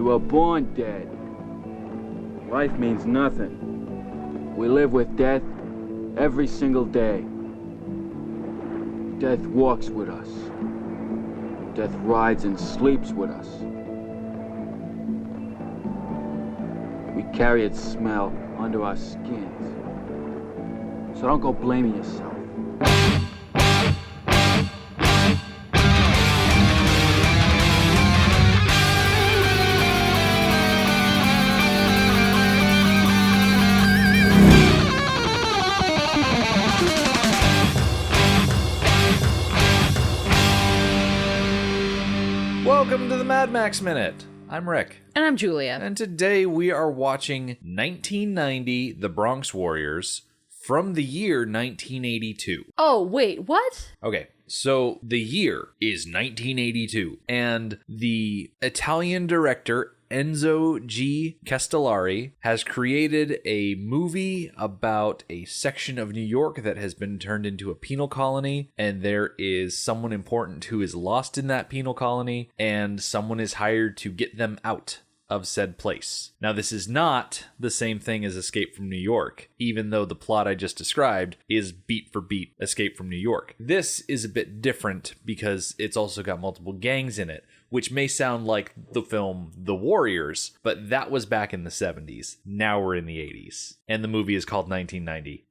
were born dead. Life means nothing. We live with death every single day. Death walks with us. Death rides and sleeps with us. We carry its smell under our skins. So don't go blaming yourself. Welcome to the Mad Max Minute. I'm Rick. And I'm Julia. And today we are watching 1990, The Bronx Warriors, from the year 1982. Oh, wait, what? Okay, so the year is 1982, and the Italian director Enzo G. Castellari has created a movie about a section of New York that has been turned into a penal colony, and there is someone important who is lost in that penal colony, and someone is hired to get them out of said place. Now, this is not the same thing as Escape from New York, even though the plot I just described is beat for beat Escape from New York. This is a bit different because it's also got multiple gangs in it, which may sound like the film The Warriors, but that was back in the 70s. Now we're in the 80s. And the movie is called 1990,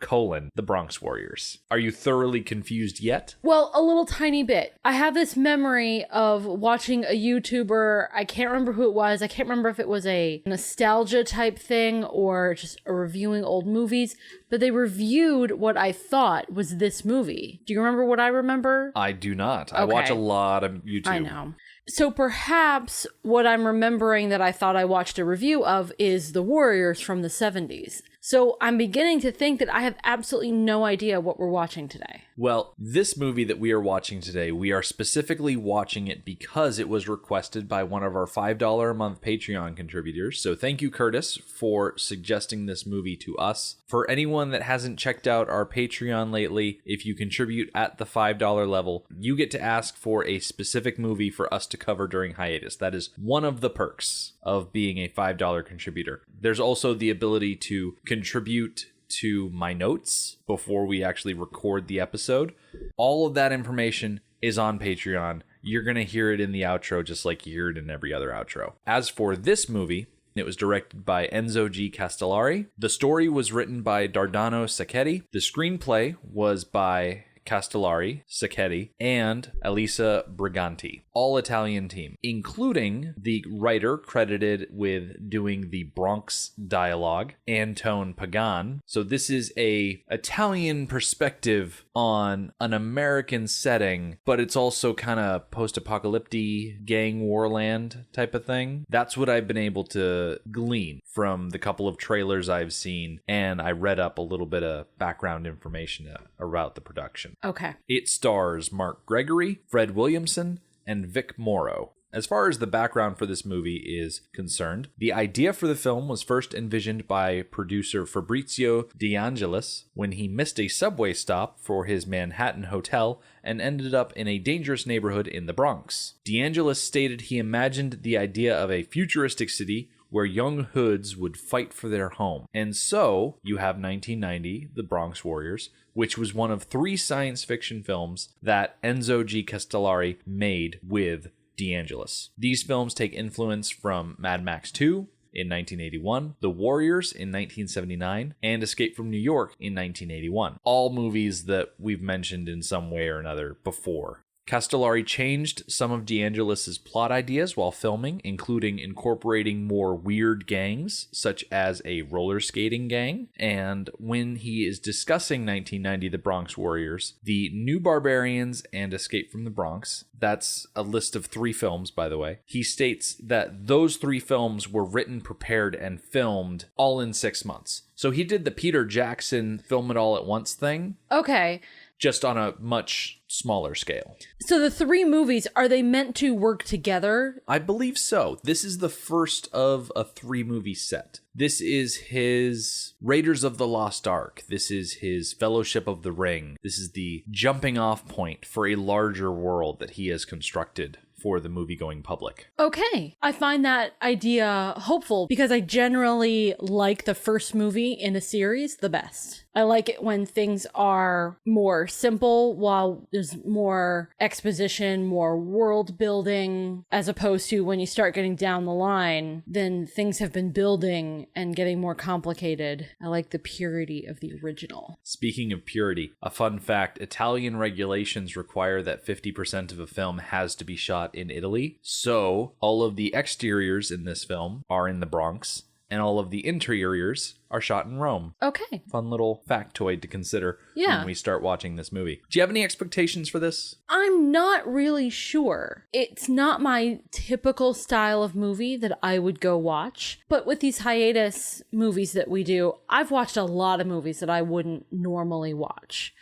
The Bronx Warriors. Are you thoroughly confused yet? Well, a little tiny bit. I have this memory of watching a YouTuber. I can't remember who it was. I can't remember if it was a nostalgia type thing or just a reviewing old movies, but they reviewed what I thought was this movie. Do you remember what I remember? I do not. I watch a lot of YouTube. I know. So perhaps what I'm remembering that I thought I watched a review of is The Warriors from the 70s. So I'm beginning to think that I have absolutely no idea what we're watching today. Well, this movie that we are watching today, we are specifically watching it because it was requested by one of our $5 a month Patreon contributors. So thank you, Curtis, for suggesting this movie to us. For anyone that hasn't checked out our Patreon lately, if you contribute at the $5 level, you get to ask for a specific movie for us to cover during hiatus. That is one of the perks of being a $5 contributor. There's also the ability to contribute to my notes before we actually record the episode. All of that information is on Patreon. You're going to hear it in the outro just like you hear it in every other outro. As for this movie, it was directed by Enzo G. Castellari. The story was written by Dardano Sacchetti. The screenplay was by Castellari, Sacchetti, and Elisa Briganti, all Italian team, including the writer credited with doing the Bronx dialogue, Antone Pagan. So this is a Italian perspective on an American setting, but it's also kind of post-apocalyptic gang warland type of thing. That's what I've been able to glean from the couple of trailers I've seen, and I read up a little bit of background information about the production. Okay. It stars Mark Gregory, Fred Williamson, and Vic Morrow. As far as the background for this movie is concerned, the idea for the film was first envisioned by producer Fabrizio De Angelis when he missed a subway stop for his Manhattan hotel and ended up in a dangerous neighborhood in the Bronx. De Angelis stated he imagined the idea of a futuristic city where young hoods would fight for their home. And so, you have 1990, The Bronx Warriors, which was one of 3 science fiction films that Enzo G. Castellari made with De Angelis. These films take influence from Mad Max 2 in 1981, The Warriors in 1979, and Escape from New York in 1981. All movies that we've mentioned in some way or another before. Castellari changed some of De Angelis' plot ideas while filming, including incorporating more weird gangs, such as a roller skating gang. And when he is discussing 1990 The Bronx Warriors, The New Barbarians and Escape from the Bronx, that's a list of 3 films, by the way, he states that those 3 films were written, prepared, and filmed all in 6 months. So he did the Peter Jackson film it all at once thing. Okay. Just on a much smaller scale. So the 3 movies, are they meant to work together? I believe so. This is the first of a 3-movie set. This is his Raiders of the Lost Ark. This is his Fellowship of the Ring. This is the jumping off point for a larger world that he has constructed for the movie-going public. Okay. I find that idea hopeful because I generally like the first movie in a series the best. I like it when things are more simple while there's more exposition, more world building, as opposed to when you start getting down the line, then things have been building and getting more complicated. I like the purity of the original. Speaking of purity, a fun fact, Italian regulations require that 50% of a film has to be shot in Italy. So all of the exteriors in this film are in the Bronx, and all of the interiors are shot in Rome. Okay. Fun little factoid to consider when we start watching this movie. Do you have any expectations for this? I'm not really sure. It's not my typical style of movie that I would go watch. But with these hiatus movies that we do, I've watched a lot of movies that I wouldn't normally watch.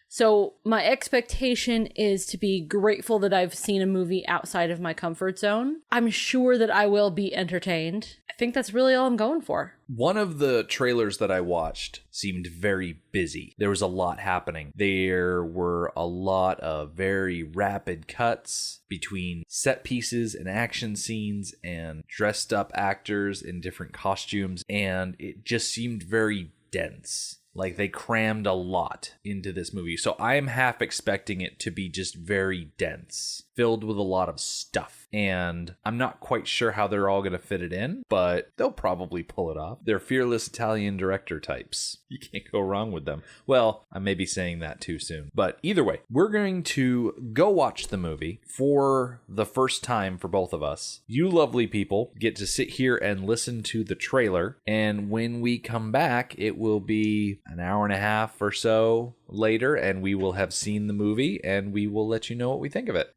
So my expectation is to be grateful that I've seen a movie outside of my comfort zone. I'm sure that I will be entertained. I think that's really all I'm going for. One of the trailers that I watched seemed very busy. There was a lot happening. There were a lot of very rapid cuts between set pieces and action scenes and dressed up actors in different costumes, and it just seemed very dense. Like they crammed a lot into this movie. So I am half expecting it to be just very dense, filled with a lot of stuff. And I'm not quite sure how they're all going to fit it in, but they'll probably pull it off. They're fearless Italian director types. You can't go wrong with them. Well, I may be saying that too soon. But either way, we're going to go watch the movie for the first time for both of us. You lovely people get to sit here and listen to the trailer. And when we come back, it will be an hour and a half or so later, and we will have seen the movie, and we will let you know what we think of it.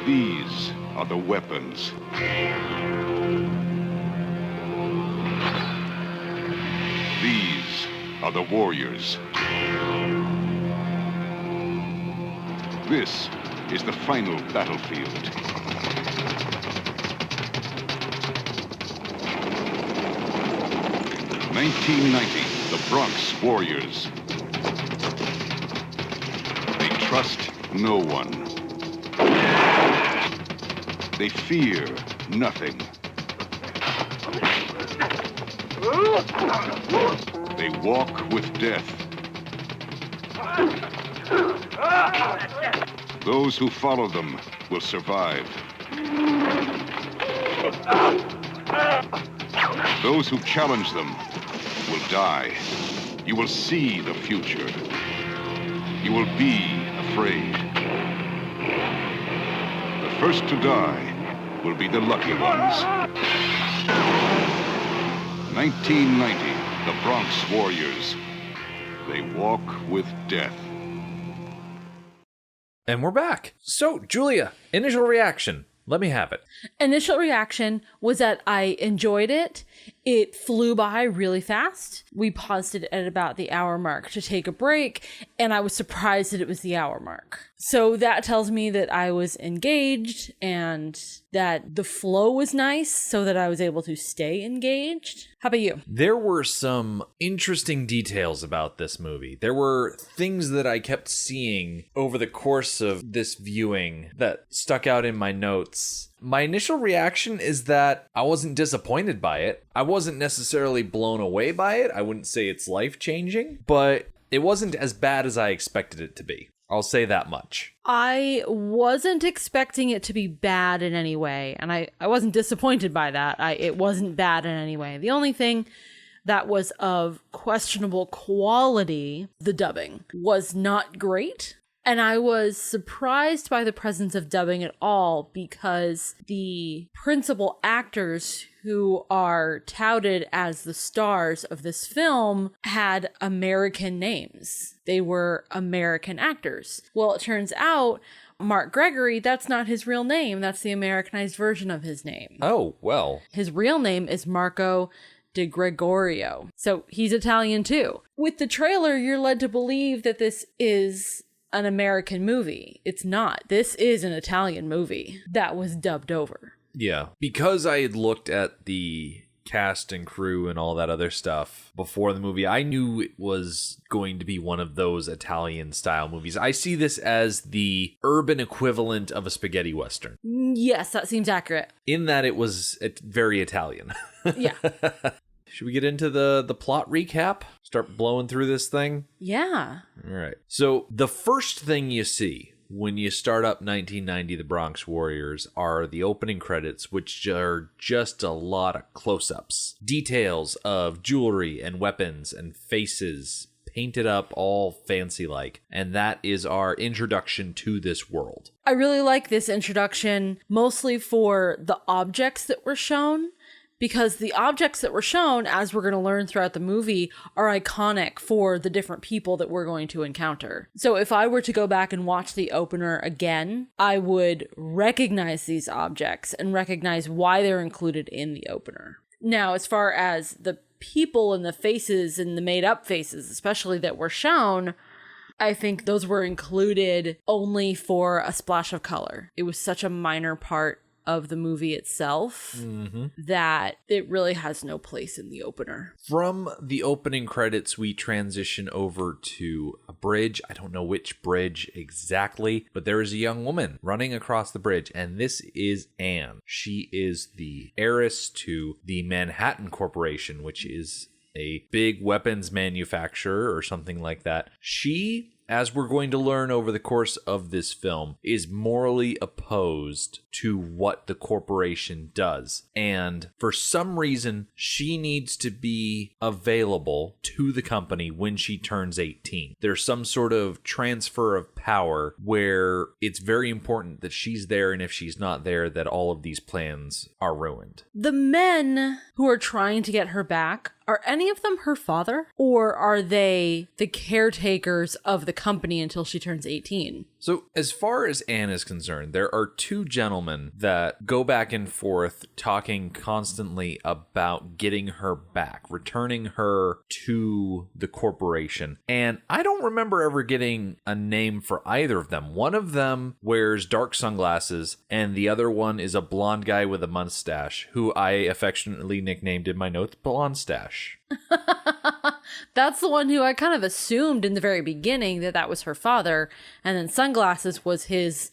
These are the weapons. These are the warriors. This is the final battlefield. (1990), the Bronx Warriors. They trust no one. They fear nothing. They walk with death. Those who follow them will survive. Those who challenge them will die. You will see the future. You will be afraid. The first to die will be the lucky ones. 1990, the Bronx Warriors. They walk with death. And we're back. So, Julia, initial reaction. Let me have it. Initial reaction was that I enjoyed it. It flew by really fast. We paused it at about the hour mark to take a break, and I was surprised that it was the hour mark. So that tells me that I was engaged and that the flow was nice so that I was able to stay engaged. How about you? There were some interesting details about this movie. There were things that I kept seeing over the course of this viewing that stuck out in my notes. My initial reaction is that I wasn't disappointed by it. I wasn't necessarily blown away by it. I wouldn't say it's life-changing, but it wasn't as bad as I expected it to be. I'll say that much. I wasn't expecting it to be bad in any way, and I wasn't disappointed by that. It wasn't bad in any way. The only thing that was of questionable quality, the dubbing, was not great. And I was surprised by the presence of dubbing at all because the principal actors who are touted as the stars of this film had American names. They were American actors. Well, it turns out Mark Gregory, that's not his real name. That's the Americanized version of his name. Oh, well. His real name is Marco De Gregorio. So he's Italian too. With the trailer, you're led to believe that this is an American movie. It's not. This is an Italian movie that was dubbed over. Yeah. Because I had looked at the cast and crew and all that other stuff before the movie, I knew it was going to be one of those Italian style movies. I see this as the urban equivalent of a spaghetti western. Yes, that seems accurate. In that it was very Italian. Yeah. Should we get into the plot recap? Start blowing through this thing? Yeah. All right. So the first thing you see when you start up 1990 The Bronx Warriors are the opening credits, which are just a lot of close-ups. Details of jewelry and weapons and faces painted up all fancy-like. And that is our introduction to this world. I really like this introduction, mostly for the objects that were shown. Because the objects that were shown, as we're going to learn throughout the movie, are iconic for the different people that we're going to encounter. So if I were to go back and watch the opener again, I would recognize these objects and recognize why they're included in the opener. Now, as far as the people and the faces and the made-up faces, especially that were shown, I think those were included only for a splash of color. It was such a minor part of the movie itself that it really has no place in the opener. From the opening credits, we transition over to a bridge. I don't know which bridge exactly, but there is a young woman running across the bridge, and this is Anne. She is the heiress to the Manhattan Corporation, which is a big weapons manufacturer or something like that. She, as we're going to learn over the course of this film, is morally opposed to what the corporation does. And for some reason, she needs to be available to the company when she turns 18. There's some sort of transfer of power where it's very important that she's there, and if she's not there, that all of these plans are ruined. The men who are trying to get her back, are any of them her father? Or are they the caretakers of the company until she turns 18? So as far as Anne is concerned, there are two gentlemen that go back and forth talking constantly about getting her back, returning her to the corporation. And I don't remember ever getting a name for either of them. One of them wears dark sunglasses, and the other one is a blonde guy with a mustache, who I affectionately nicknamed in my notes Blonde Stash. That's the one who I kind of assumed in the very beginning that was her father, and then Sunglasses was his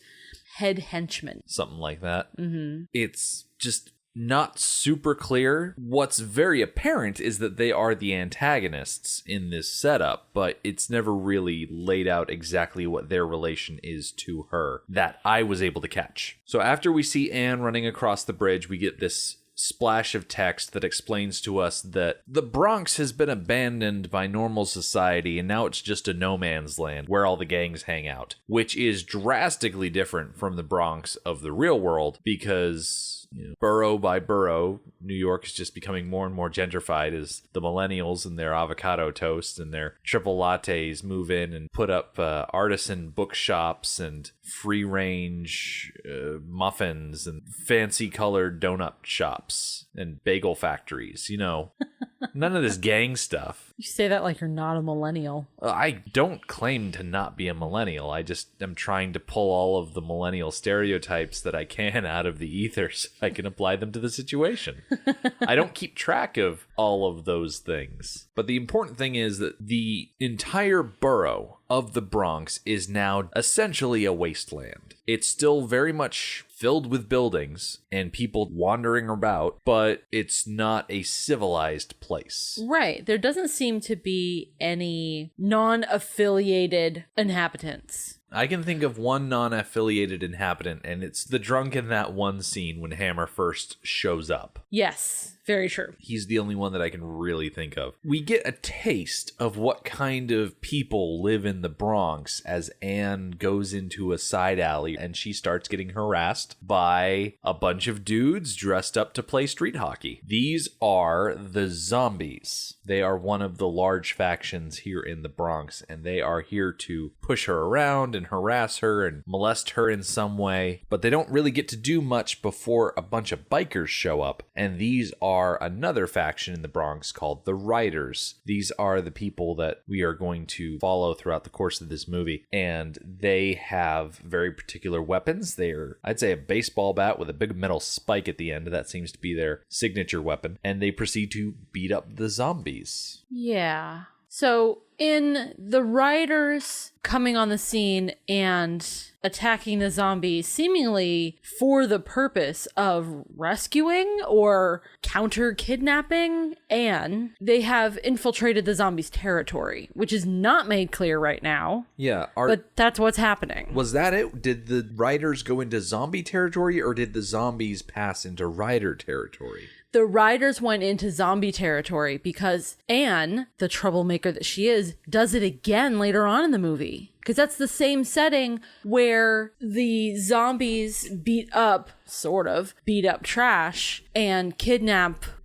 head henchman. Something like that. Mm-hmm. It's just not super clear. What's very apparent is that they are the antagonists in this setup, but it's never really laid out exactly what their relation is to her that I was able to catch. So after we see Anne running across the bridge, we get this splash of text that explains to us that the Bronx has been abandoned by normal society, and now it's just a no man's land where all the gangs hang out, which is drastically different from the Bronx of the real world, because borough by borough, New York is just becoming more and more gentrified as the millennials and their avocado toast and their triple lattes move in and put up artisan bookshops and free range muffins and fancy colored donut shops and bagel factories, none of this gang stuff. You say that like you're not a millennial. I don't claim to not be a millennial. I just am trying to pull all of the millennial stereotypes that I can out of the ether so I can apply them to the situation. I don't keep track of all of those things. But the important thing is that the entire borough of the Bronx is now essentially a wasteland. It's still very much filled with buildings and people wandering about, but it's not a civilized place. Right. There doesn't seem to be any non-affiliated inhabitants. I can think of one non-affiliated inhabitant, and it's the drunk in that one scene when Hammer first shows up. Yes, very true. He's the only one that I can really think of. We get a taste of what kind of people live in the Bronx as Anne goes into a side alley and she starts getting harassed by a bunch of dudes dressed up to play street hockey. These are the Zombies. They are one of the large factions here in the Bronx, and they are here to push her around and harass her and molest her in some way, but they don't really get to do much before a bunch of bikers show up, and these are are another faction in the Bronx called the Riders. These are the people that we are going to follow throughout the course of this movie, and they have very particular weapons. They're, I'd say, a baseball bat with a big metal spike at the end. That seems to be their signature weapon, and they proceed to beat up the zombies. Yeah. So in the Riders coming on the scene and attacking the zombies seemingly for the purpose of rescuing or counter kidnapping Anne, they have infiltrated the zombies' territory, which is not made clear right now. Yeah. But that's what's happening. Was that it? Did the Riders go into zombie territory, or did the zombies pass into Rider territory? The Riders went into zombie territory because Anne, the troublemaker that she is, does it again later on in the movie. Because that's the same setting where the zombies beat up Trash and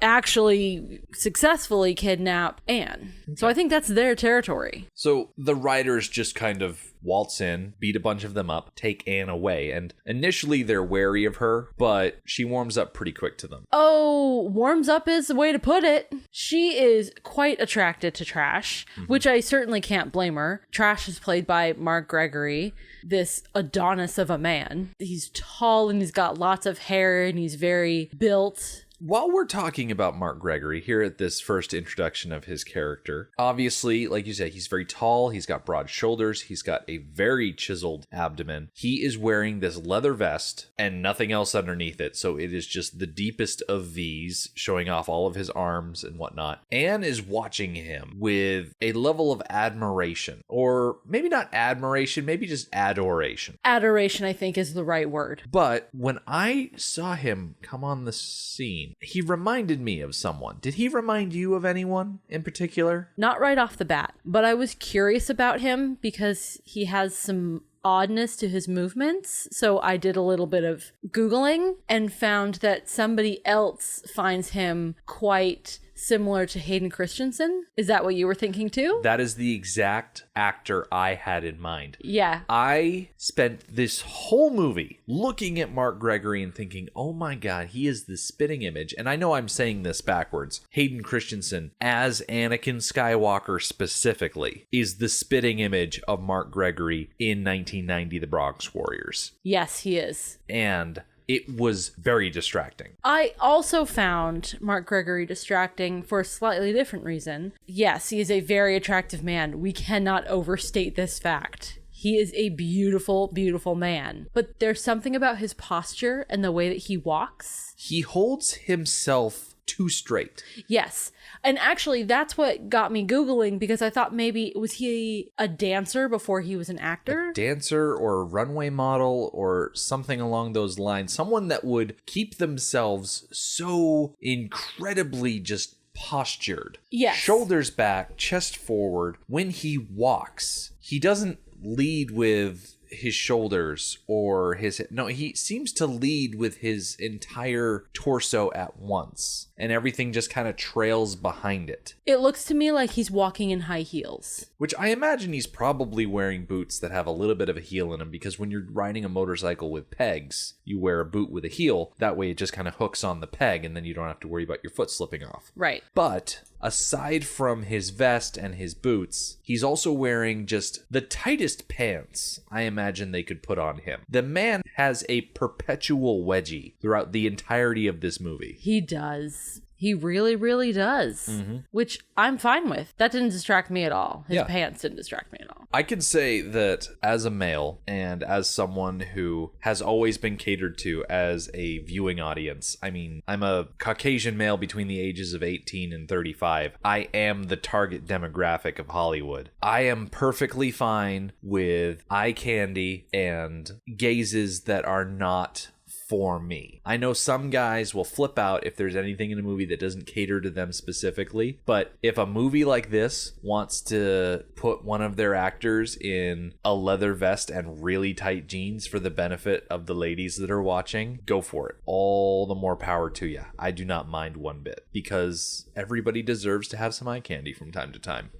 actually successfully kidnap Anne. So I think that's their territory. So the Riders just kind of waltz in, beat a bunch of them up, take Anne away, and initially they're wary of her, but she warms up pretty quick to them. Oh, warms up is the way to put it. She is quite attracted to Trash, which I certainly can't blame her. Trash is played by Mark Gregory, this Adonis of a man. He's tall and he's got lots of hair and he's very built. While we're talking about Mark Gregory here at this first introduction of his character, obviously, like you said, he's very tall, he's got broad shoulders, he's got a very chiseled abdomen. He is wearing this leather vest and nothing else underneath it, so it is just the deepest of V's, showing off all of his arms and whatnot. Anne is watching him with a level of admiration, or maybe not admiration, maybe just adoration. Adoration, I think, is the right word. But when I saw him come on the scene, he reminded me of someone. Did he remind you of anyone in particular? Not right off the bat, but I was curious about him because he has some oddness to his movements. So I did a little bit of Googling and found that somebody else finds him quite similar to Hayden Christensen. Is that what you were thinking too? That is the exact actor I had in mind. Yeah. I spent this whole movie looking at Mark Gregory and thinking, oh my God, he is the spitting image. And I know I'm saying this backwards. Hayden Christensen, as Anakin Skywalker specifically, is the spitting image of Mark Gregory in 1990, The Bronx Warriors. Yes, he is. And it was very distracting. I also found Mark Gregory distracting for a slightly different reason. Yes, he is a very attractive man. We cannot overstate this fact. He is a beautiful, beautiful man. But there's something about his posture and the way that he walks. He holds himself too straight. Yes. And actually, that's what got me Googling, because I thought maybe, was he a dancer before he was an actor? A dancer or a runway model or something along those lines. Someone that would keep themselves so incredibly just postured. Yes. Shoulders back, chest forward. When he walks, he doesn't lead with his shoulders or his... No, he seems to lead with his entire torso at once, and everything just kind of trails behind it. It looks to me like he's walking in high heels. Which I imagine he's probably wearing boots that have a little bit of a heel in them, because when you're riding a motorcycle with pegs, you wear a boot with a heel. That way it just kind of hooks on the peg, and then you don't have to worry about your foot slipping off. Right. But aside from his vest and his boots, he's also wearing just the tightest pants I imagine they could put on him. The man has a perpetual wedgie throughout the entirety of this movie. He does. He really, really does. Mm-hmm. Which I'm fine with. That didn't distract me at all. His pants didn't distract me at all. I can say that as a male and as someone who has always been catered to as a viewing audience, I mean, I'm a Caucasian male between the ages of 18 and 35. I am the target demographic of Hollywood. I am perfectly fine with eye candy and gazes that are not for me. I know some guys will flip out if there's anything in a movie that doesn't cater to them specifically, but if a movie like this wants to put one of their actors in a leather vest and really tight jeans for the benefit of the ladies that are watching, go for it. All the more power to you. I do not mind one bit, because everybody deserves to have some eye candy from time to time.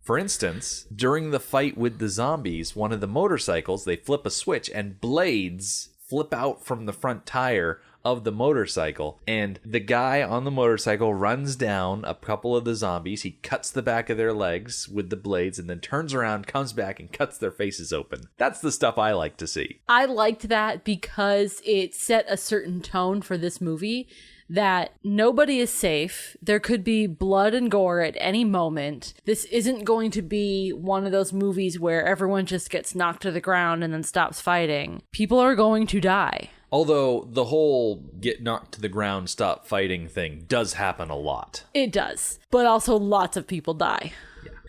For instance, during the fight with the zombies, one of the motorcycles, they flip a switch and blades flip out from the front tire of the motorcycle, and the guy on the motorcycle runs down a couple of the zombies. He cuts the back of their legs with the blades and then turns around, comes back, and cuts their faces open. That's the stuff I like to see. I liked that because it set a certain tone for this movie, that nobody is safe. There could be blood and gore at any moment. This isn't going to be one of those movies where everyone just gets knocked to the ground and then stops fighting. People are going to die. Although the whole get knocked to the ground, stop fighting thing does happen a lot. It does. But also lots of people die.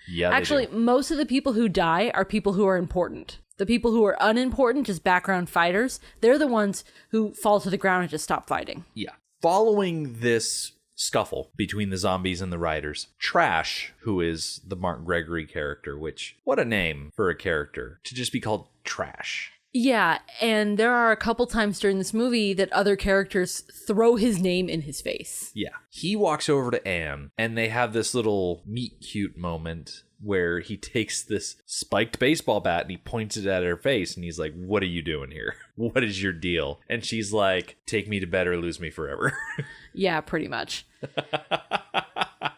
Yeah. Actually, most of the people who die are people who are important. The people who are unimportant, just background fighters, they're the ones who fall to the ground and just stop fighting. Yeah. Following this scuffle between the zombies and the riders, Trash, who is the Mark Gregory character, which, what a name for a character, to just be called Trash. Yeah, and there are a couple times during this movie that other characters throw his name in his face. Yeah. He walks over to Anne, and they have this little meet-cute moment where he takes this spiked baseball bat and he points it at her face, and he's like, "What are you doing here? What is your deal?" And she's like, "Take me to bed or lose me forever." Yeah, pretty much.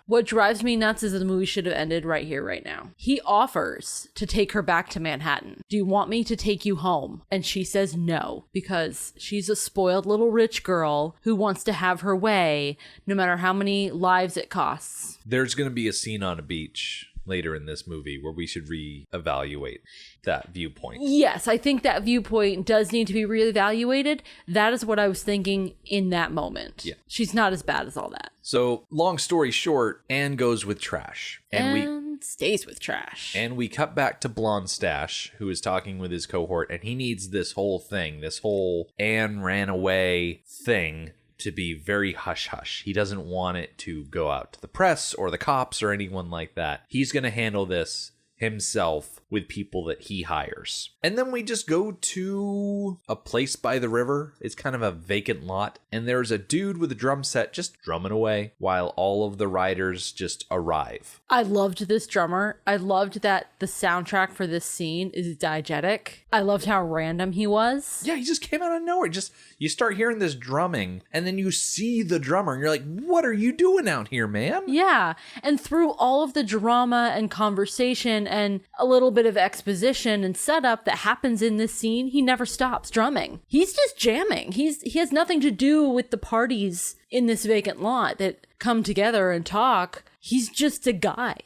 What drives me nuts is that the movie should have ended right here, right now. He offers to take her back to Manhattan. "Do you want me to take you home?" And she says no, because she's a spoiled little rich girl who wants to have her way, no matter how many lives it costs. There's going to be a scene on a beach later in this movie where we should reevaluate that viewpoint. Yes, I think that viewpoint does need to be reevaluated. That is what I was thinking in that moment. Yeah. She's not as bad as all that. So, long story short, Anne goes with Trash. And stays with Trash. And we cut back to Blonde Stash, who is talking with his cohort, and he needs this whole thing, this whole Anne ran away thing, to be very hush-hush. He doesn't want it to go out to the press or the cops or anyone like that. He's going to handle this himself with people that he hires. And then we just go to a place by the river. It's kind of a vacant lot. And there's a dude with a drum set just drumming away while all of the riders just arrive. I loved this drummer. I loved that the soundtrack for this scene is diegetic. I loved how random he was. Yeah, he just came out of nowhere. Just, you start hearing this drumming and then you see the drummer and you're like, what are you doing out here, man? Yeah. And through all of the drama and conversation and a little bit of exposition and setup that happens in this scene, he never stops drumming. He's just jamming. He has nothing to do with the parties in this vacant lot that come together and talk. He's just a guy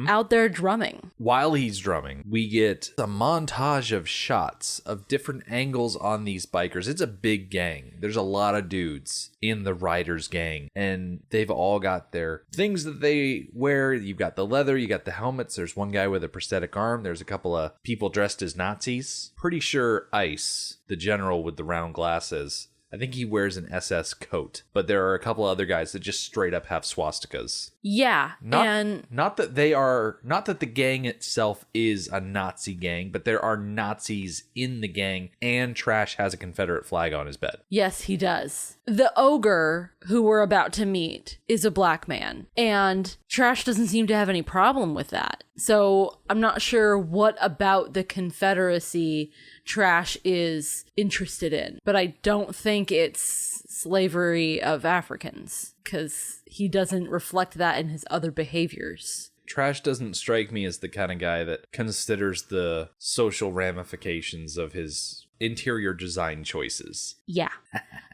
out there drumming. While he's drumming, we get a montage of shots of different angles on these bikers. It's a big gang. There's a lot of dudes in the riders gang, and they've all got their things that they wear. You've got the leather, you got the helmets. There's one guy with a prosthetic arm. There's a couple of people dressed as Nazis. Pretty sure Ice, the general with the round glasses, I think he wears an SS coat, but there are a couple other guys that just straight up have swastikas. Yeah, not that the gang itself is a Nazi gang, but there are Nazis in the gang, and Trash has a Confederate flag on his bed. Yes, he does. The ogre who we're about to meet is a black man, and Trash doesn't seem to have any problem with that. So I'm not sure what about the Confederacy Trash is interested in, but I don't think it's slavery of Africans, because he doesn't reflect that in his other behaviors. Trash doesn't strike me as the kind of guy that considers the social ramifications of his interior design choices. Yeah.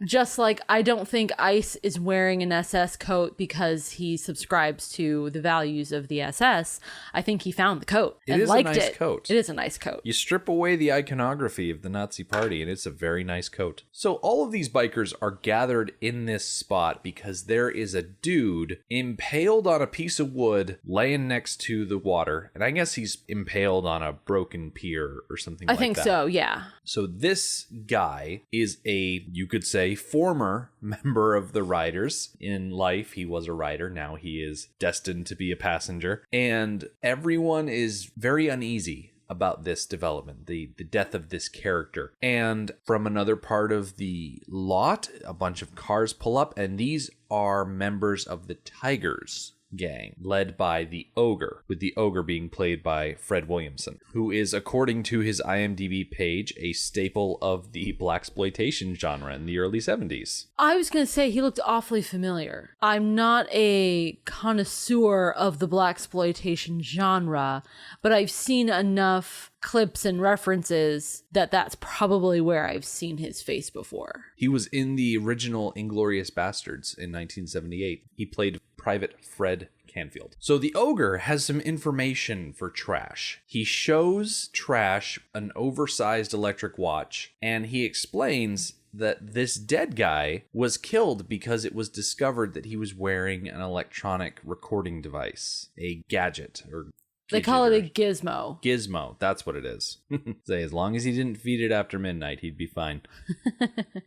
Just like I don't think Ice is wearing an SS coat because he subscribes to the values of the SS. I think he found the coat and liked it. It is a nice coat. It is a nice coat. You strip away the iconography of the Nazi party and it's a very nice coat. So all of these bikers are gathered in this spot because there is a dude impaled on a piece of wood laying next to the water. And I guess he's impaled on a broken pier or something like that. I think so, yeah. So this guy is you could say, former member of the Riders. In life, he was a rider. Now he is destined to be a passenger. And everyone is very uneasy about this development, the death of this character. And from another part of the lot, a bunch of cars pull up, and these are members of the Tigers. gang, led by the Ogre, with the Ogre being played by Fred Williamson, who is, according to his IMDb page, a staple of the blaxploitation genre in the early 70s. I was going to say he looked awfully familiar. I'm not a connoisseur of the blaxploitation genre, but I've seen enough clips and references that that's probably where I've seen his face before. He was in the original Inglourious Bastards in 1978. He played Private Fred Canfield. So the Ogre has some information for Trash. He shows Trash an oversized electric watch, and he explains that this dead guy was killed because it was discovered that he was wearing an electronic recording device, a gadget, or they call it a gizmo. Gizmo, that's what it is. Say, as long as he didn't feed it after midnight, he'd be fine.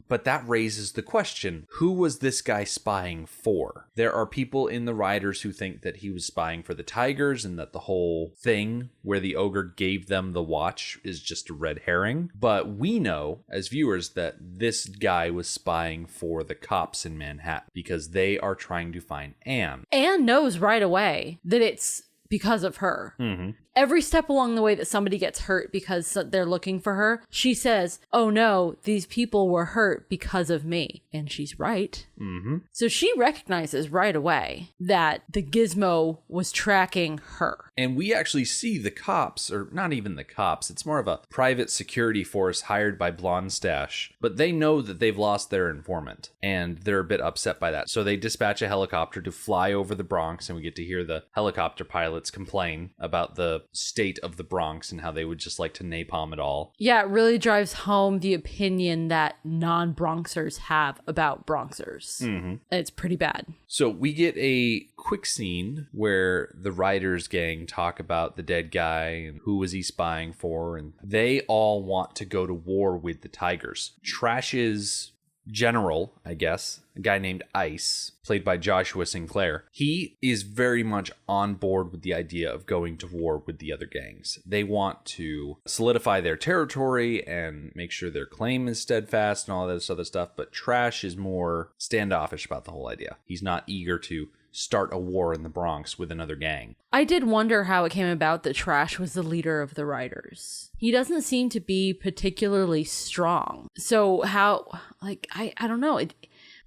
But that raises the question, who was this guy spying for? There are people in the Riders who think that he was spying for the Tigers and that the whole thing where the Ogre gave them the watch is just a red herring. But we know, as viewers, that this guy was spying for the cops in Manhattan because they are trying to find Anne. Anne knows right away that it's because of her. Mm-hmm. Every step along the way that somebody gets hurt because they're looking for her, she says, oh no, these people were hurt because of me. And she's right. Mm-hmm. So she recognizes right away that the gizmo was tracking her. And we actually see the cops, or not even the cops, it's more of a private security force hired by Blonde Stash. But they know that they've lost their informant, and they're a bit upset by that. So they dispatch a helicopter to fly over the Bronx, and we get to hear the helicopter pilots complain about the state of the Bronx and how they would just like to napalm it all. Yeah, it really drives home the opinion that non-Bronxers have about Bronxers. Mm-hmm. It's pretty bad. So we get a quick scene where the Riders gang talk about the dead guy and who was he spying for, and they all want to go to war with the Tigers. Trash's general, I guess, a guy named Ice, played by Joshua Sinclair, he is very much on board with the idea of going to war with the other gangs. They want to solidify their territory and make sure their claim is steadfast and all this other stuff, but Trash is more standoffish about the whole idea. He's not eager to start a war in the Bronx with another gang. I did wonder how it came about that Trash was the leader of the Riders. He doesn't seem to be particularly strong. So how, like, I don't know.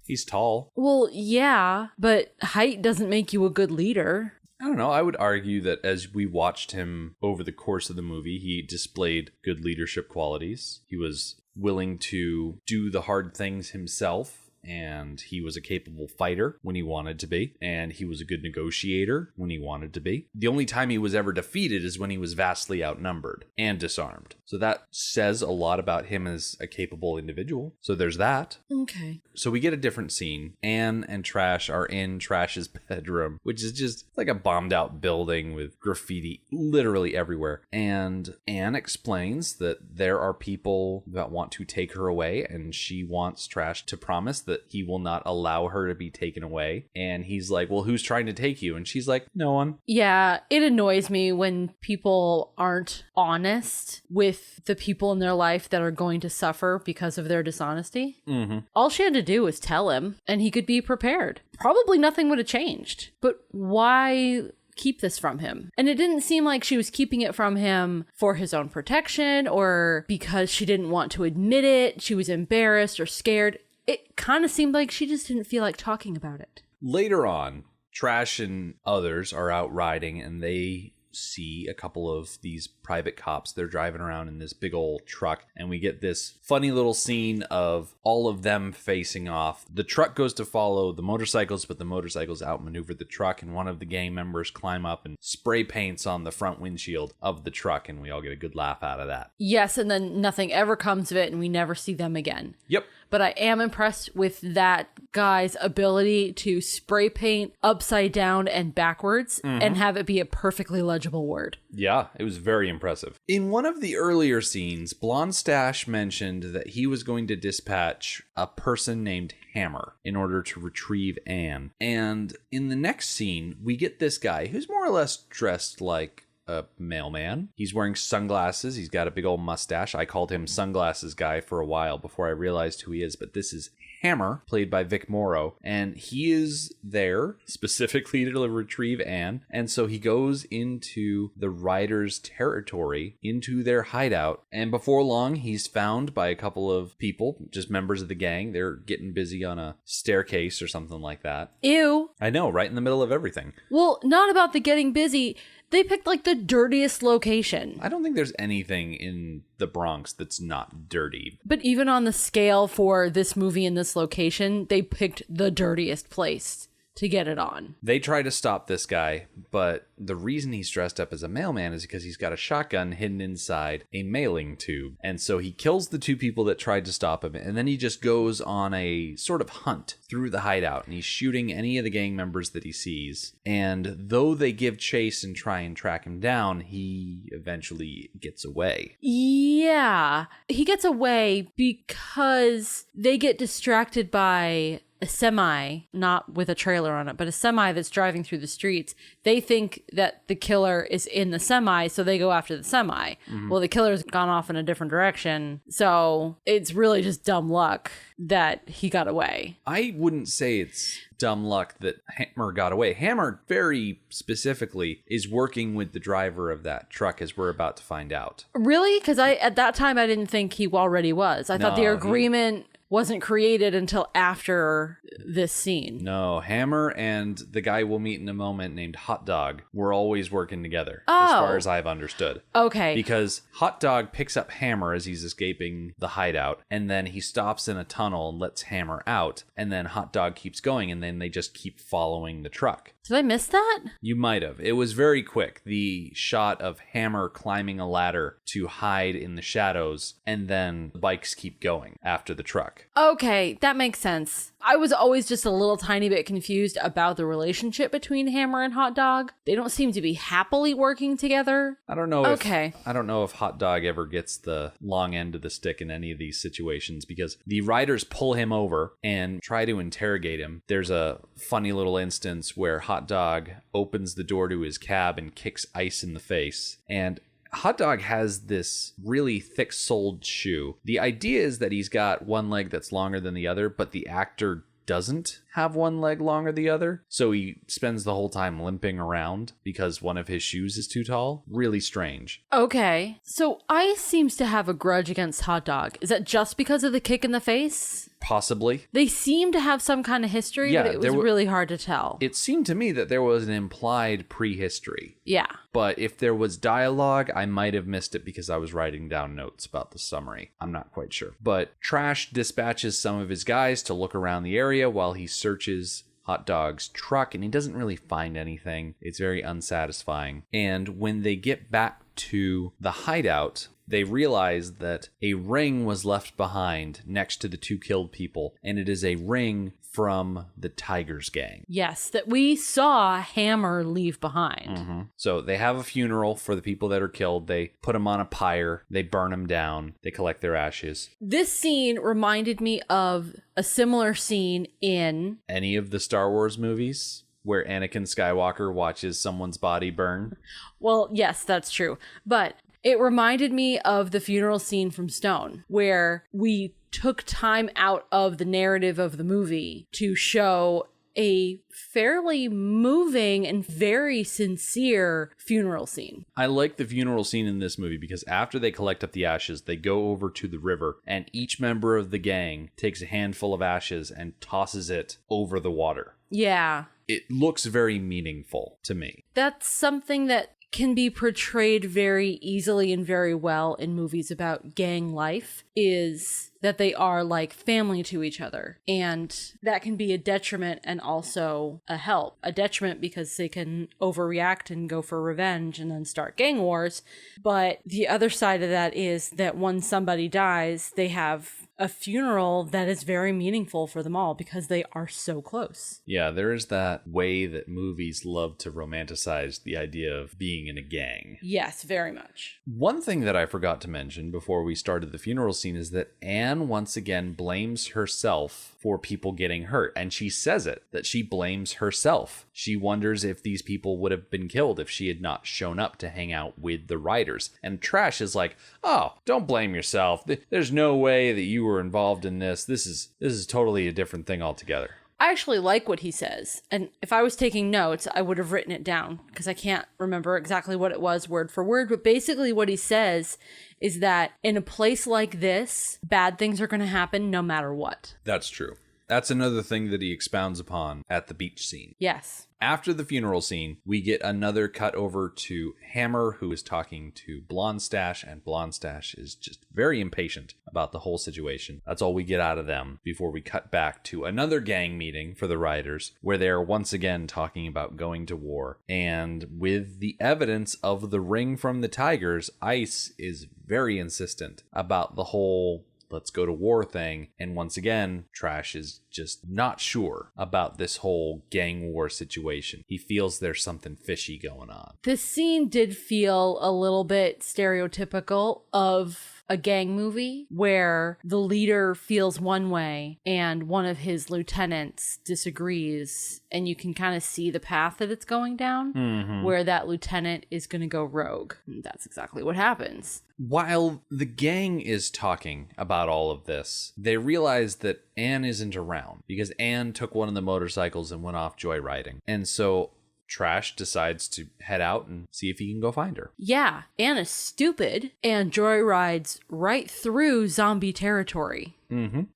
He's tall. Well, yeah, but height doesn't make you a good leader. I don't know. I would argue that as we watched him over the course of the movie, he displayed good leadership qualities. He was willing to do the hard things himself. And he was a capable fighter when he wanted to be, and he was a good negotiator when he wanted to be. The only time he was ever defeated is when he was vastly outnumbered and disarmed. So that says a lot about him as a capable individual. So there's that. Okay. So we get a different scene. Anne and Trash are in Trash's bedroom, which is just like a bombed out building with graffiti literally everywhere. And Anne explains that there are people that want to take her away, and she wants Trash to promise that he will not allow her to be taken away. And he's like, well, who's trying to take you? And she's like, no one. Yeah, it annoys me when people aren't honest with the people in their life that are going to suffer because of their dishonesty. Mm-hmm. All she had to do was tell him, and he could be prepared. Probably nothing would have changed. But why keep this from him? And it didn't seem like she was keeping it from him for his own protection or because she didn't want to admit it. She was embarrassed or scared. It kind of seemed like she just didn't feel like talking about it. Later on, Trash and others are out riding, and they see a couple of these private cops. They're driving around in this big old truck, and we get this funny little scene of all of them facing off. The truck goes to follow the motorcycles, but the motorcycles outmaneuver the truck, and one of the gang members climb up and spray paints on the front windshield of the truck, and we all get a good laugh out of that. Yes, and then nothing ever comes of it, and we never see them again. Yep. But I am impressed with that guy's ability to spray paint upside down and backwards and have it be a perfectly legible word. Yeah, it was very impressive. In one of the earlier scenes, Blonde Stash mentioned that he was going to dispatch a person named Hammer in order to retrieve Anne. And in the next scene, we get this guy who's more or less dressed like a mailman. He's wearing sunglasses. He's got a big old mustache. I called him Sunglasses Guy for a while before I realized who he is, but this is Hammer, played by Vic Morrow, and he is there specifically to retrieve Anne. And so he goes into the Riders' territory, into their hideout, and before long he's found by a couple of people, just members of the gang. They're getting busy on a staircase or something like that. Ew. I know, right in the middle of everything. Well, not about the getting busy. They picked like the dirtiest location. I don't think there's anything in the Bronx that's not dirty. But even on the scale for this movie in this location, they picked the dirtiest place to get it on. They try to stop this guy, but the reason he's dressed up as a mailman is because he's got a shotgun hidden inside a mailing tube. And so he kills the two people that tried to stop him, and then he just goes on a sort of hunt through the hideout, and he's shooting any of the gang members that he sees. And though they give chase and try and track him down, he eventually gets away. Yeah, he gets away because they get distracted by a semi, not with a trailer on it, but a semi that's driving through the streets. They think that the killer is in the semi, so they go after the semi. Well, the killer's gone off in a different direction, so it's really just dumb luck that he got away. I wouldn't say it's dumb luck that Hammer got away. Hammer, very specifically, is working with the driver of that truck, as we're about to find out. Really? Because at that time, I didn't think he already was. I thought the agreement wasn't created until after this scene. No, Hammer and the guy we'll meet in a moment named Hot Dog were always working together, as far as I've understood. Okay. Because Hot Dog picks up Hammer as he's escaping the hideout, and then he stops in a tunnel and lets Hammer out, and then Hot Dog keeps going, and then they just keep following the truck. Did I miss that? You might have. It was very quick. The shot of Hammer climbing a ladder to hide in the shadows, and then the bikes keep going after the truck. Okay, that makes sense. I was always just a little tiny bit confused about the relationship between Hammer and Hot Dog. They don't seem to be happily working together. I don't know I don't know if Hot Dog ever gets the long end of the stick in any of these situations, because the riders pull him over and try to interrogate him. There's a funny little instance where Hot Dog opens the door to his cab and kicks Ice in the face, and Hot Dog has this really thick-soled shoe. The idea is that he's got one leg that's longer than the other, but the actor doesn't have one leg longer than the other. So he spends the whole time limping around because one of his shoes is too tall. Really strange. Okay. So Ice seems to have a grudge against Hot Dog. Is that just because of the kick in the face? Possibly. They seem to have some kind of history, but it was really hard to tell. It seemed to me that there was an implied prehistory. Yeah. But if there was dialogue, I might have missed it because I was writing down notes about the summary. I'm not quite sure. But Trash dispatches some of his guys to look around the area while he searches Hot Dog's truck, and he doesn't really find anything. It's very unsatisfying. And when they get back to the hideout, they realize that a ring was left behind next to the two killed people, and it is a ring from the Tigers gang. Yes, that we saw Hammer leave behind. So they have a funeral for the people that are killed. They put them on a pyre. They burn them down. They collect their ashes. This scene reminded me of a similar scene in Any of the Star Wars movies where Anakin Skywalker watches someone's body burn? Well, yes, that's true. But it reminded me of the funeral scene from Stone, where we took time out of the narrative of the movie to show a fairly moving and very sincere funeral scene. I like the funeral scene in this movie because after they collect up the ashes, they go over to the river, and each member of the gang takes a handful of ashes and tosses it over the water. Yeah. It looks very meaningful to me. That's something that can be portrayed very easily and very well in movies about gang life, is that they are like family to each other. And that can be a detriment and also a help. A detriment because they can overreact and go for revenge and then start gang wars. But the other side of that is that when somebody dies, they have a funeral that is very meaningful for them all because they are so close. Yeah, there is that way that movies love to romanticize the idea of being in a gang. Yes, very much. One thing that I forgot to mention before we started the funeral scene is that Anne once again blames herself for people getting hurt. And she says it, that she blames herself. She wonders if these people would have been killed if she had not shown up to hang out with the riders. And Trash is like, oh, don't blame yourself. There's no way that you were involved in this. This is totally a different thing altogether. I actually like what he says. And if I was taking notes, I would have written it down because I can't remember exactly what it was word for word. But basically what he says is that in a place like this, bad things are going to happen no matter what. That's true. That's another thing that he expounds upon at the beach scene. Yes. After the funeral scene, we get another cut over to Hammer, who is talking to Blondstash, and Blondstash is just very impatient about the whole situation. That's all we get out of them before we cut back to another gang meeting for the riders, where they are once again talking about going to war. And with the evidence of the ring from the Tigers, Ice is very insistent about the whole let's go to war thing. And once again, Trash is just not sure about this whole gang war situation. He feels there's something fishy going on. This scene did feel a little bit stereotypical of a gang movie where the leader feels one way and one of his lieutenants disagrees, and you can kind of see the path that it's going down, where that lieutenant is going to go rogue. And that's exactly what happens. While the gang is talking about all of this, they realize that Anne isn't around because Anne took one of the motorcycles and went off joyriding. And so Trash decides to head out and see if he can go find her. Yeah, Anne is stupid and joyrides right through zombie territory.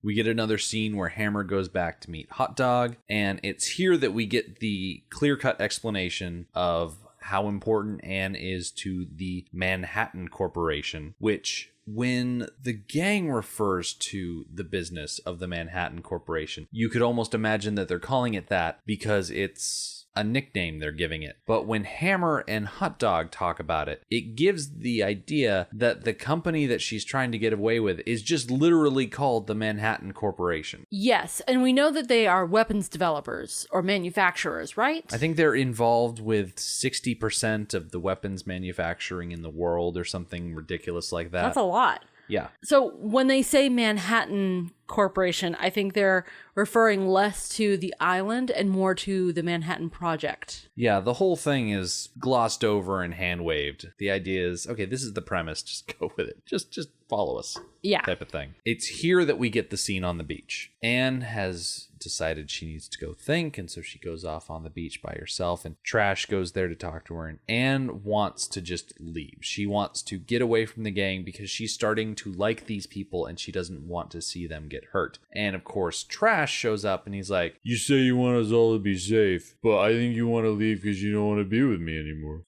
We get another scene where Hammer goes back to meet Hot Dog, and it's here that we get the clear-cut explanation of how important Anne is to the Manhattan Corporation, which, when the gang refers to the business of the Manhattan Corporation, you could almost imagine that they're calling it that because it's a nickname they're giving it. But when Hammer and Hot Dog talk about it, it gives the idea that the company that she's trying to get away with is just literally called the Manhattan Corporation. Yes, and we know that they are weapons developers or manufacturers, right? I think they're involved with 60% of the weapons manufacturing in the world or something ridiculous like that. That's a lot. Yeah. So when they say Manhattan Corporation, I think they're referring less to the island and more to the Manhattan Project. Yeah, the whole thing is glossed over and hand waved. The idea is, okay, this is the premise, just go with it. Just follow us. Yeah. Type of thing. It's here that we get the scene on the beach. Anne has decided she needs to go think, and so she goes off on the beach by herself, and Trash goes there to talk to her, and Anne wants to just leave. She wants to get away from the gang because she's starting to like these people and she doesn't want to see them get hurt. And of course, Trash shows up and he's like, you say you want us all to be safe, but I think you want to leave because you don't want to be with me anymore.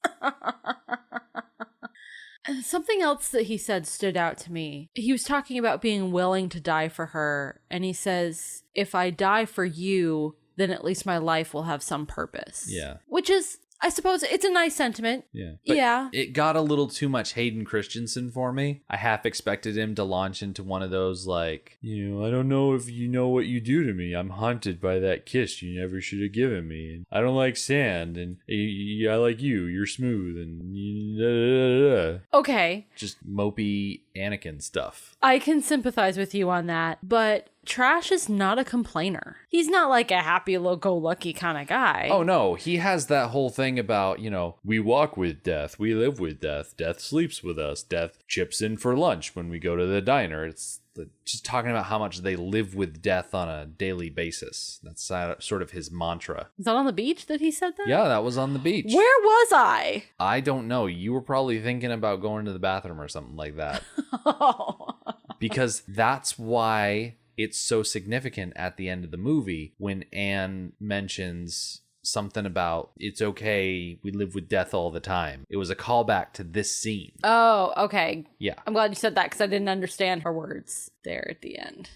Something else that he said stood out to me. He was talking about being willing to die for her, and he says, if I die for you, then at least my life will have some purpose. Yeah. Which is, I suppose, it's a nice sentiment. Yeah. But yeah. It got a little too much Hayden Christensen for me. I half expected him to launch into one of those like, I don't know if you know what you do to me. I'm haunted by that kiss you never should have given me. And I don't like sand. And I like you. You're smooth. And Okay. Just mopey Anakin stuff. I can sympathize with you on that, but Trash is not a complainer. He's not like a happy-go-lucky kind of guy. Oh, no. He has that whole thing about, we walk with death. We live with death. Death sleeps with us. Death chips in for lunch when we go to the diner. It's just talking about how much they live with death on a daily basis. That's sort of his mantra. Is that on the beach that he said that? Yeah, that was on the beach. Where was I? I don't know. You were probably thinking about going to the bathroom or something like that. Because that's why it's so significant at the end of the movie when Anne mentions something about it's okay, we live with death all the time. It was a callback to this scene. Oh, okay. Yeah. I'm glad you said that because I didn't understand her words there at the end.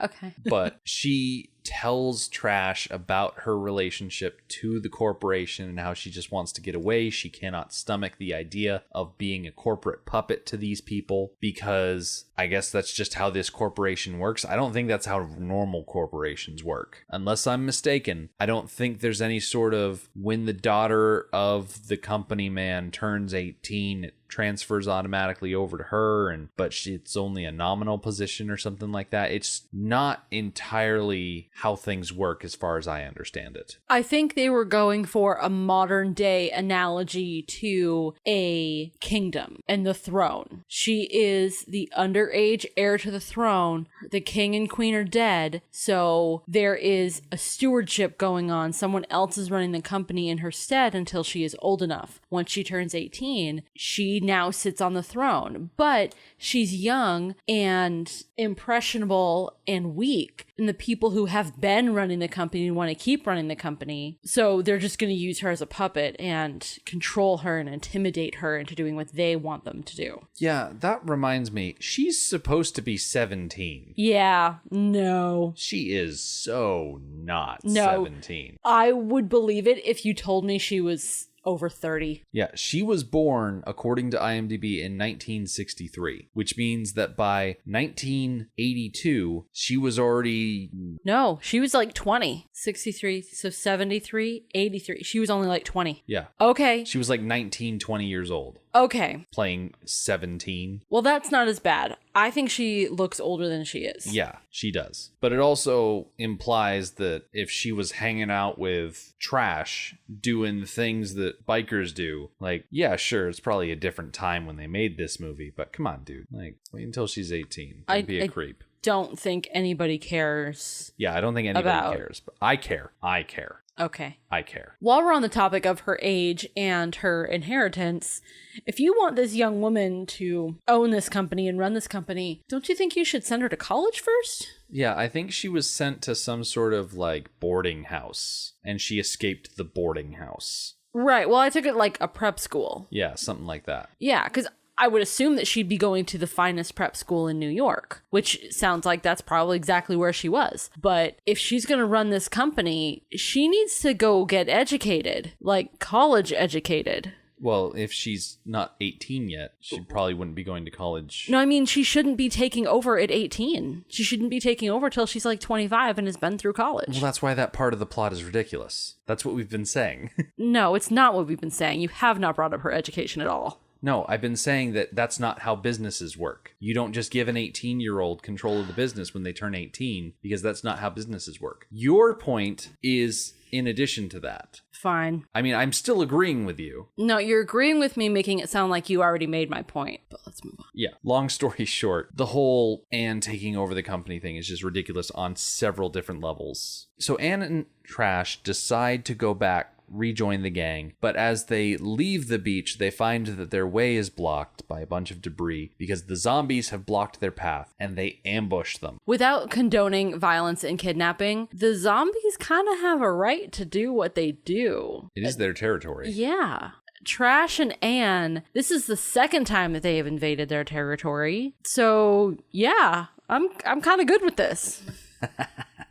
Okay. But she tells Trash about her relationship to the corporation and how she just wants to get away. She cannot stomach the idea of being a corporate puppet to these people because I guess that's just how this corporation works. I don't think that's how normal corporations work. Unless I'm mistaken, I don't think there's any sort of when the daughter of the company man turns 18, it transfers automatically over to her, but it's only a nominal position or something like that. It's not entirely how things work as far as I understand it. I think they were going for a modern day analogy to a kingdom and the throne. She is the underage heir to the throne. The king and queen are dead, so there is a stewardship going on. Someone else is running the company in her stead until she is old enough. Once she turns 18, she now sits on the throne, but she's young and impressionable and weak. And the people who have been running the company want to keep running the company. So they're just going to use her as a puppet and control her and intimidate her into doing what they want them to do. Yeah, that reminds me, she's supposed to be 17. Yeah, no. She is so not 17. I would believe it if you told me she was over 30. Yeah, she was born, according to IMDb, in 1963, which means that by 1982, she was already... No, she was like 20. 63, so 73, 83. She was only like 20. Yeah. Okay. She was like 19, 20 years old. Okay. Playing 17. Well, that's not as bad. I think she looks older than she is. Yeah, she does. But it also implies that if she was hanging out with Trash, doing things that bikers do, like, yeah, sure, it's probably a different time when they made this movie, but come on, dude. Like, wait until she's 18. Don't be a creep. Don't think anybody cares. Yeah, I don't think anybody cares, but I care. Okay. I care. While we're on the topic of her age and her inheritance, if you want this young woman to own this company and run this company, don't you think you should send her to college first? Yeah, I think she was sent to some sort of like boarding house, and she escaped the boarding house. Right. Well, I took it like a prep school. Yeah, something like that. Yeah, because I would assume that she'd be going to the finest prep school in New York, which sounds like that's probably exactly where she was. But if she's going to run this company, she needs to go get educated, like college educated. Well, if she's not 18 yet, she probably wouldn't be going to college. No, I mean, she shouldn't be taking over at 18. She shouldn't be taking over till she's like 25 and has been through college. Well, that's why that part of the plot is ridiculous. That's what we've been saying. No, it's not what we've been saying. You have not brought up her education at all. No, I've been saying that that's not how businesses work. You don't just give an 18-year-old control of the business when they turn 18, because that's not how businesses work. Your point is in addition to that. Fine. I mean, I'm still agreeing with you. No, you're agreeing with me, making it sound like you already made my point, but let's move on. Yeah. Long story short, the whole Anne taking over the company thing is just ridiculous on several different levels. So Anne and Trash decide to go back, rejoin the gang, but as they leave the beach, they find that their way is blocked by a bunch of debris because the zombies have blocked their path and they ambush them. Without condoning violence and kidnapping, the zombies kind of have a right to do what they do. It is their territory. Yeah. Trash and Anne, this is the second time that they have invaded their territory. So, yeah, I'm kind of good with this.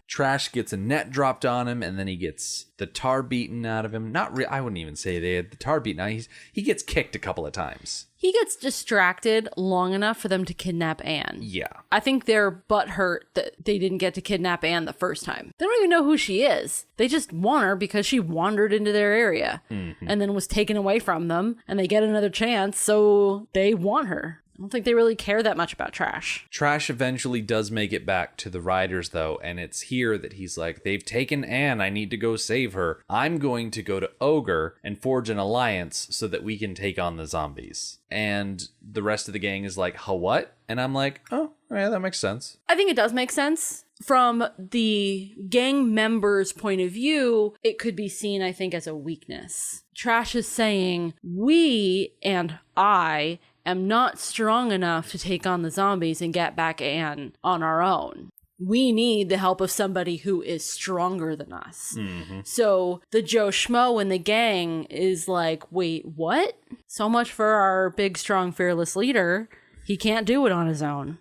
Trash gets a net dropped on him, and then he gets the tar beaten out of him. I wouldn't even say they had the tar beaten out. He gets kicked a couple of times. He gets distracted long enough for them to kidnap Anne. Yeah. I think they're butthurt that they didn't get to kidnap Anne the first time. They don't even know who she is. They just want her because she wandered into their area and then was taken away from them, and they get another chance, so they want her. I don't think they really care that much about Trash. Trash eventually does make it back to the riders, though, and it's here that he's like, they've taken Anne, I need to go save her. I'm going to go to Ogre and forge an alliance so that we can take on the zombies. And the rest of the gang is like, huh, what? And I'm like, oh, yeah, that makes sense. I think it does make sense. From the gang members' point of view, it could be seen, I think, as a weakness. Trash is saying, we and I am not strong enough to take on the zombies and get back Anne on our own. We need the help of somebody who is stronger than us. So the Joe Schmo in the gang is like, wait, what? So much for our big, strong, fearless leader. He can't do it on his own.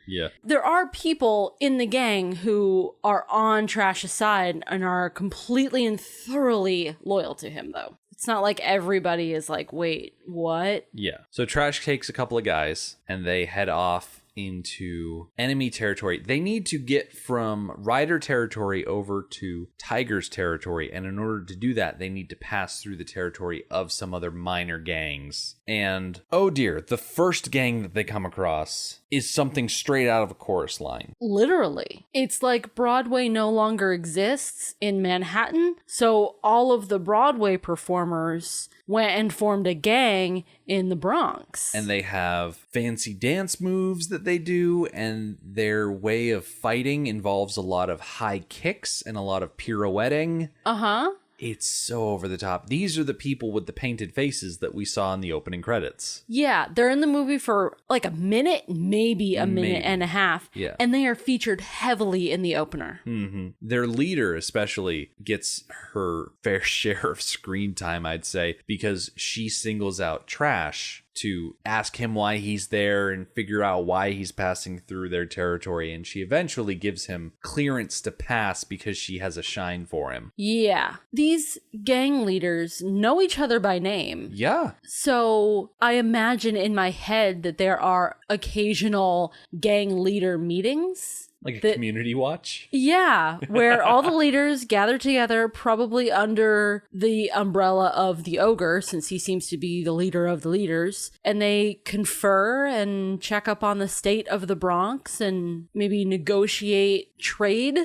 Yeah. There are people in the gang who are on Trash's side and are completely and thoroughly loyal to him, though. It's not like everybody is like, wait, what? Yeah. So Trash takes a couple of guys and they head off into enemy territory. They need to get from Ryder territory over to Tiger's territory. And in order to do that, they need to pass through the territory of some other minor gangs. And oh dear, the first gang that they come across is something straight out of a chorus line. Literally. It's like Broadway no longer exists in Manhattan. So all of the Broadway performers went and formed a gang in the Bronx. And they have fancy dance moves that they do, and their way of fighting involves a lot of high kicks and a lot of pirouetting. Uh-huh. It's so over the top. These are the people with the painted faces that we saw in the opening credits. Yeah, they're in the movie for like a minute, maybe a minute and a half. Yeah. And they are featured heavily in the opener. Mm-hmm. Their leader especially gets her fair share of screen time, I'd say, because she singles out Trash to ask him why he's there and figure out why he's passing through their territory. And she eventually gives him clearance to pass because she has a shine for him. Yeah. These gang leaders know each other by name. Yeah. So I imagine in my head that there are occasional gang leader meetings. Like a community watch? Yeah, where all the leaders gather together, probably under the umbrella of the ogre, since he seems to be the leader of the leaders, and they confer and check up on the state of the Bronx and maybe negotiate trade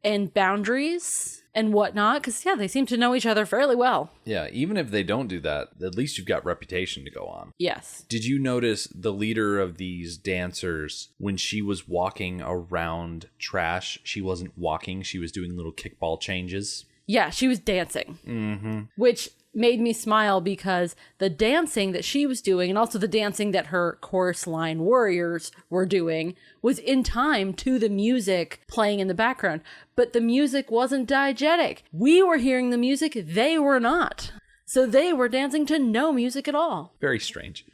and boundaries and whatnot, because, yeah, they seem to know each other fairly well. Yeah, even if they don't do that, at least you've got reputation to go on. Yes. Did you notice the leader of these dancers, when she was walking around Trash, she wasn't walking, she was doing little kickball changes? Yeah, she was dancing, which made me smile because the dancing that she was doing and also the dancing that her chorus line warriors were doing was in time to the music playing in the background. But the music wasn't diegetic. We were hearing the music, they were not. So they were dancing to no music at all. Very strange.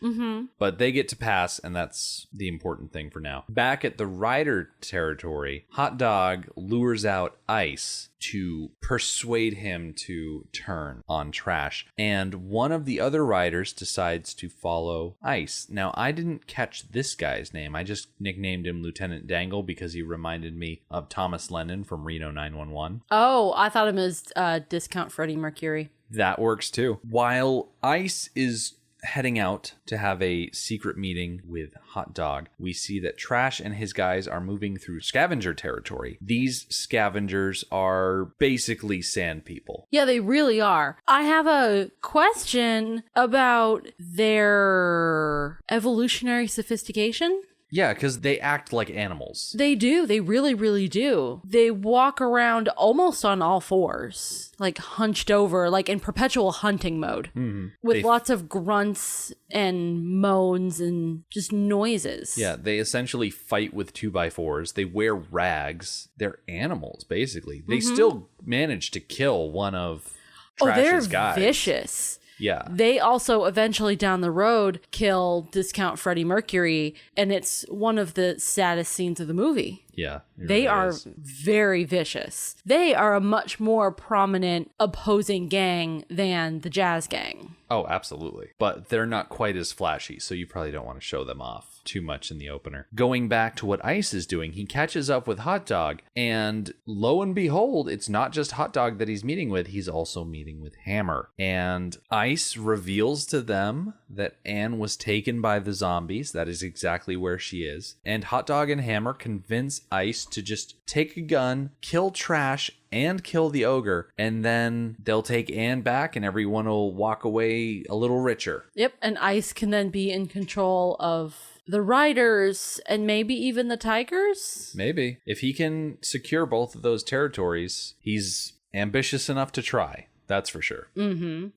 But they get to pass, and that's the important thing for now. Back at the Ryder territory, Hot Dog lures out Ice to persuade him to turn on Trash. And one of the other riders decides to follow Ice. Now, I didn't catch this guy's name. I just nicknamed him Lieutenant Dangle because he reminded me of Thomas Lennon from Reno 911. Oh, I thought him as Discount Freddie Mercury. That works too. While Ice is heading out to have a secret meeting with Hot Dog, we see that Trash and his guys are moving through scavenger territory. These scavengers are basically sand people. Yeah, they really are. I have a question about their evolutionary sophistication. Yeah, because they act like animals. They do. They really, really do. They walk around almost on all fours, like hunched over, like in perpetual hunting mode, with lots of grunts and moans and just noises. Yeah, they essentially fight with 2x4s. They wear rags. They're animals, basically. They still manage to kill one of Trash's guys. They're vicious. Yeah. They also eventually down the road kill Discount Freddie Mercury, and it's one of the saddest scenes of the movie. Yeah. They are very vicious. They are a much more prominent opposing gang than the Jazz Gang. Oh, absolutely. But they're not quite as flashy, so you probably don't want to show them off too much in the opener. Going back to what Ice is doing, he catches up with Hot Dog, and lo and behold, it's not just Hot Dog that he's meeting with, he's also meeting with Hammer. And Ice reveals to them that Anne was taken by the zombies. That is exactly where she is. And Hot Dog and Hammer convince Ice to just take a gun, kill Trash, and kill the ogre, and then they'll take Anne back and everyone will walk away a little richer. Yep, and Ice can then be in control of the Riders and maybe even the Tigers? Maybe. If he can secure both of those territories, he's ambitious enough to try. That's for sure.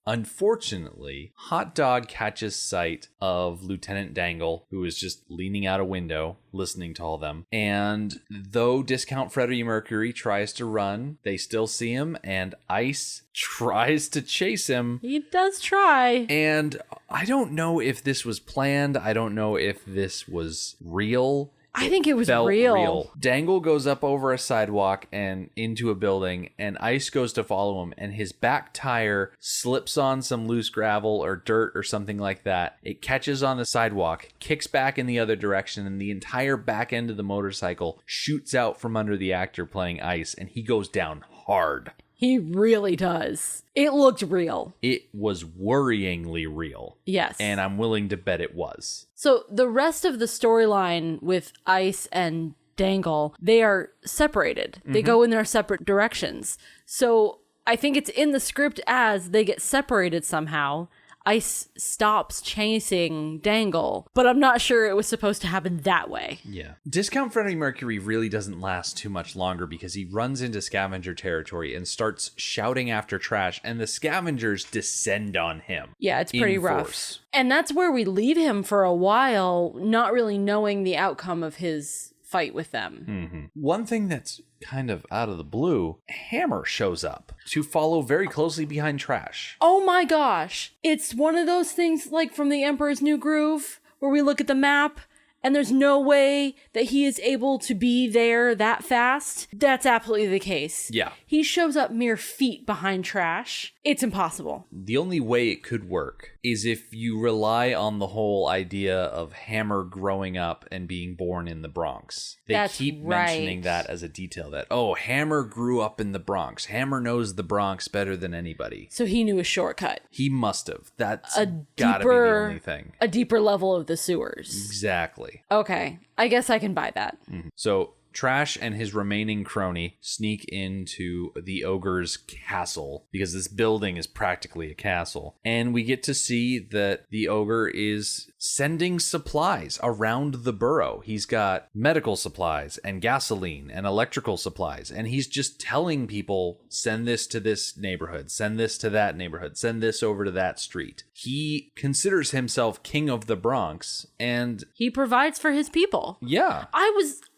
Unfortunately, Hot Dog catches sight of Lieutenant Dangle, who is just leaning out a window, listening to all of them. And though Discount Freddie Mercury tries to run, they still see him, and Ice tries to chase him. He does try. And I don't know if this was planned. I don't know if this was real. I think it was felt real. Dangle goes up over a sidewalk and into a building, and Ice goes to follow him, and his back tire slips on some loose gravel or dirt or something like that. It catches on the sidewalk, kicks back in the other direction, and the entire back end of the motorcycle shoots out from under the actor playing Ice, and he goes down hard. He really does. It looked real. It was worryingly real. Yes. And I'm willing to bet it was. So the rest of the storyline with Ice and Dangle, they are separated. They go in their separate directions. So I think it's in the script as they get separated somehow. Ice stops chasing Dangle, but I'm not sure it was supposed to happen that way. Yeah. Discount Freddie Mercury really doesn't last too much longer because he runs into scavenger territory and starts shouting after Trash, and the scavengers descend on him. Yeah, it's pretty rough. Force. And that's where we leave him for a while, not really knowing the outcome of his fight with them. One thing that's kind of out of the blue, Hammer shows up to follow very closely behind Trash. Oh my gosh. It's one of those things like from The Emperor's New Groove where we look at the map and there's no way that he is able to be there that fast. That's absolutely the case. Yeah. He shows up mere feet behind Trash. It's impossible. The only way it could work is if you rely on the whole idea of Hammer growing up and being born in the Bronx. They keep mentioning that as a detail that, oh, Hammer grew up in the Bronx. Hammer knows the Bronx better than anybody. So he knew a shortcut. He must have. That's gotta be the only thing. A deeper level of the sewers. Exactly. Okay. I guess I can buy that. So Trash and his remaining crony sneak into the ogre's castle because this building is practically a castle. And we get to see that the ogre is sending supplies around the borough. He's got medical supplies and gasoline and electrical supplies. And he's just telling people, send this to this neighborhood, send this to that neighborhood, send this over to that street. He considers himself king of the Bronx, and he provides for his people. Yeah.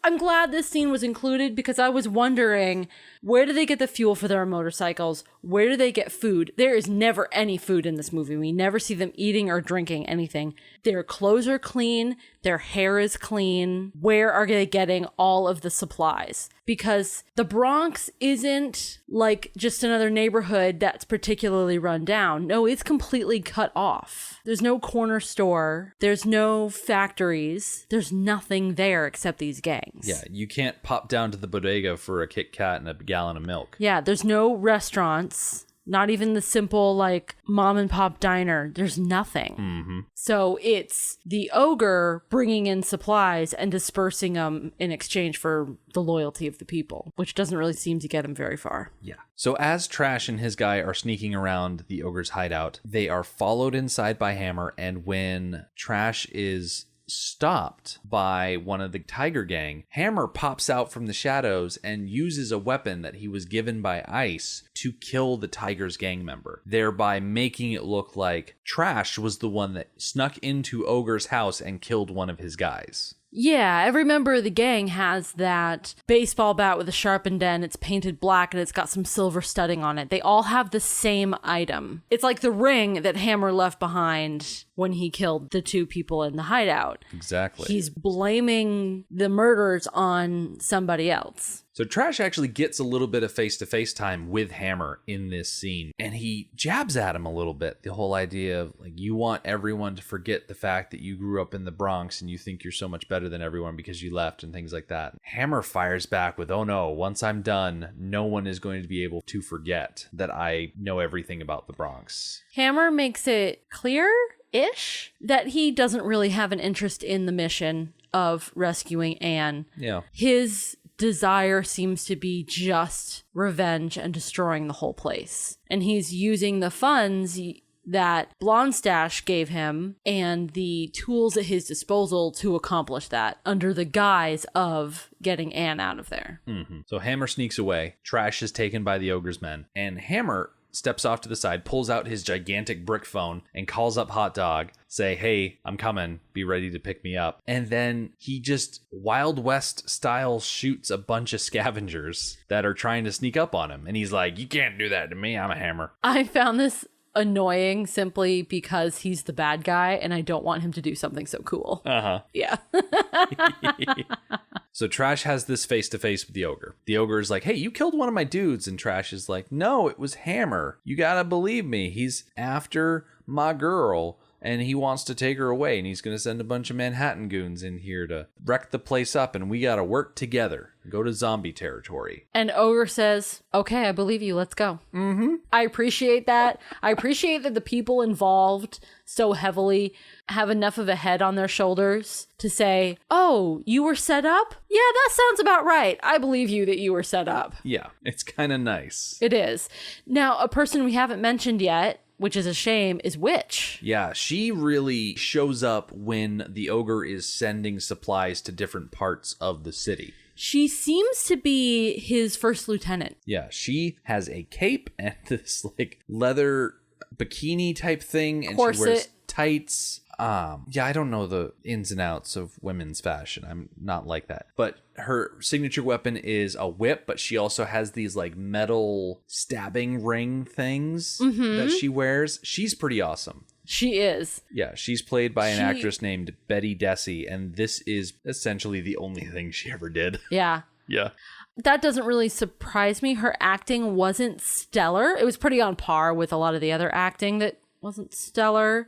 I'm glad this scene was included because I was wondering, where do they get the fuel for their motorcycles? Where do they get food? There is never any food in this movie. We never see them eating or drinking anything. Their clothes are clean. Their hair is clean. Where are they getting all of the supplies? Because the Bronx isn't like just another neighborhood that's particularly run down. No, it's completely cut off. There's no corner store. There's no factories. There's nothing there except these gangs. Yeah, you can't pop down to the bodega for a Kit Kat and a gallon of milk. Yeah, there's no restaurants. Not even the simple, like, mom and pop diner. There's nothing. So it's the ogre bringing in supplies and dispersing them in exchange for the loyalty of the people, which doesn't really seem to get him very far. Yeah. So as Trash and his guy are sneaking around the ogre's hideout, they are followed inside by Hammer, and when Trash is stopped by one of the Tiger Gang, Hammer pops out from the shadows and uses a weapon that he was given by Ice to kill the Tiger's gang member, thereby making it look like Trash was the one that snuck into Ogre's house and killed one of his guys. Yeah, every member of the gang has that baseball bat with a sharpened end. It's painted black and it's got some silver studding on it. They all have the same item. It's like the ring that Hammer left behind when he killed the two people in the hideout. Exactly. He's blaming the murders on somebody else. So Trash actually gets a little bit of face-to-face time with Hammer in this scene, and he jabs at him a little bit. The whole idea of, like, you want everyone to forget the fact that you grew up in the Bronx and you think you're so much better than everyone because you left and things like that. Hammer fires back with, oh no, once I'm done, no one is going to be able to forget that I know everything about the Bronx. Hammer makes it clear-ish that he doesn't really have an interest in the mission of rescuing Anne. Yeah. His desire seems to be just revenge and destroying the whole place. And he's using the funds that Blondstash gave him and the tools at his disposal to accomplish that under the guise of getting Anne out of there. So Hammer sneaks away. Trash is taken by the ogre's men, and Hammer steps off to the side, pulls out his gigantic brick phone, and calls up Hot Dog, say, hey, I'm coming, be ready to pick me up. And then he just Wild West style shoots a bunch of scavengers that are trying to sneak up on him. And he's like, you can't do that to me, I'm a hammer. I found this annoying simply because he's the bad guy and I don't want him to do something so cool. Yeah. So Trash has this face-to-face with the ogre. The ogre is like, hey, you killed one of my dudes. And Trash is like, no, it was Hammer. You gotta believe me. He's after my girl and he wants to take her away. And he's gonna send a bunch of Manhattan goons in here to wreck the place up. And we gotta work together. Go to zombie territory. And Ogre says, okay, I believe you. Let's go. Mm-hmm. I appreciate that. I appreciate that the people involved so heavily have enough of a head on their shoulders to say, oh, you were set up? Yeah, that sounds about right. I believe you that you were set up. Yeah, it's kind of nice. It is. Now, a person we haven't mentioned yet, which is a shame, is Witch. Yeah, she really shows up when the ogre is sending supplies to different parts of the city. She seems to be his first lieutenant. Yeah, she has a cape and this like leather bikini type thing, and corset. She wears tights. Yeah, I don't know the ins and outs of women's fashion. I'm not like that. But her signature weapon is a whip, but she also has these like metal stabbing ring things that she wears. She's pretty awesome. She is. Yeah, she's played by an actress named Betty Desi, and this is essentially the only thing she ever did. Yeah. Yeah. That doesn't really surprise me. Her acting wasn't stellar. It was pretty on par with a lot of the other acting that wasn't stellar,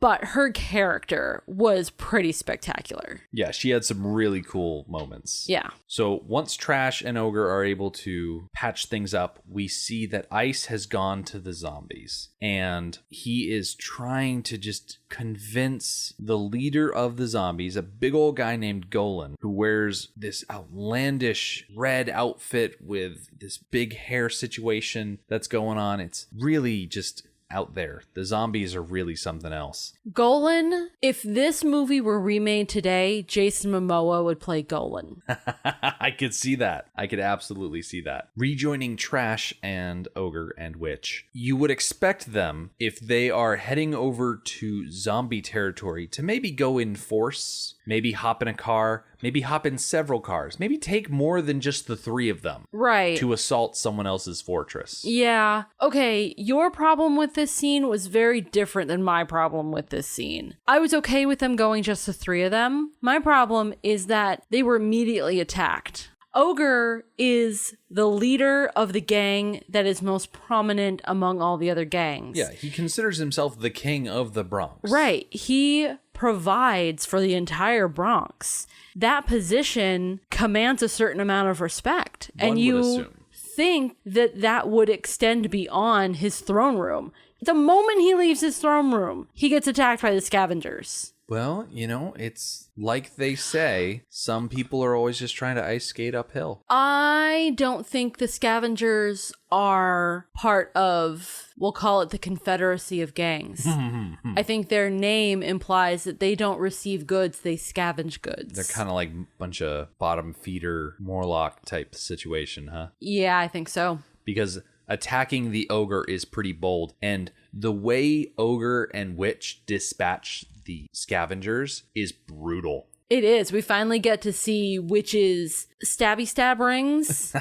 but her character was pretty spectacular. Yeah, she had some really cool moments. Yeah. So once Trash and Ogre are able to patch things up, we see that Ice has gone to the zombies, and he is trying to just convince the leader of the zombies, a big old guy named Golan, who wears this outlandish red outfit with this big hair situation that's going on. It's really just out there. The zombies are really something else. Golan, if this movie were remade today, Jason Momoa would play Golan. I could see that. I could absolutely see that. Rejoining Trash and Ogre and Witch. You would expect them, if they are heading over to zombie territory, to maybe go in force, maybe hop in a car, maybe hop in several cars, maybe take more than just the three of them. Right. To assault someone else's fortress. Yeah. Okay, your problem with this scene was very different than my problem with this scene. I was okay with them going just the three of them. My problem is that they were immediately attacked. Ogre is the leader of the gang that is most prominent among all the other gangs. Yeah, he considers himself the king of the Bronx. Right. He provides for the entire Bronx. That position commands a certain amount of respect. One and you would assume. Think that that would extend beyond his throne room. The moment he leaves his throne room, he gets attacked by the scavengers. Well, you know, it's like they say, some people are always just trying to ice skate uphill. I don't think the scavengers are part of, we'll call it the Confederacy of Gangs. I think their name implies that they don't receive goods, they scavenge goods. They're kind of like a bunch of bottom feeder Morlock type situation, huh? Yeah, I think so. Because attacking the ogre is pretty bold, and the way Ogre and Witch dispatch the scavengers is brutal. It is. We finally get to see Witch's stabby stab rings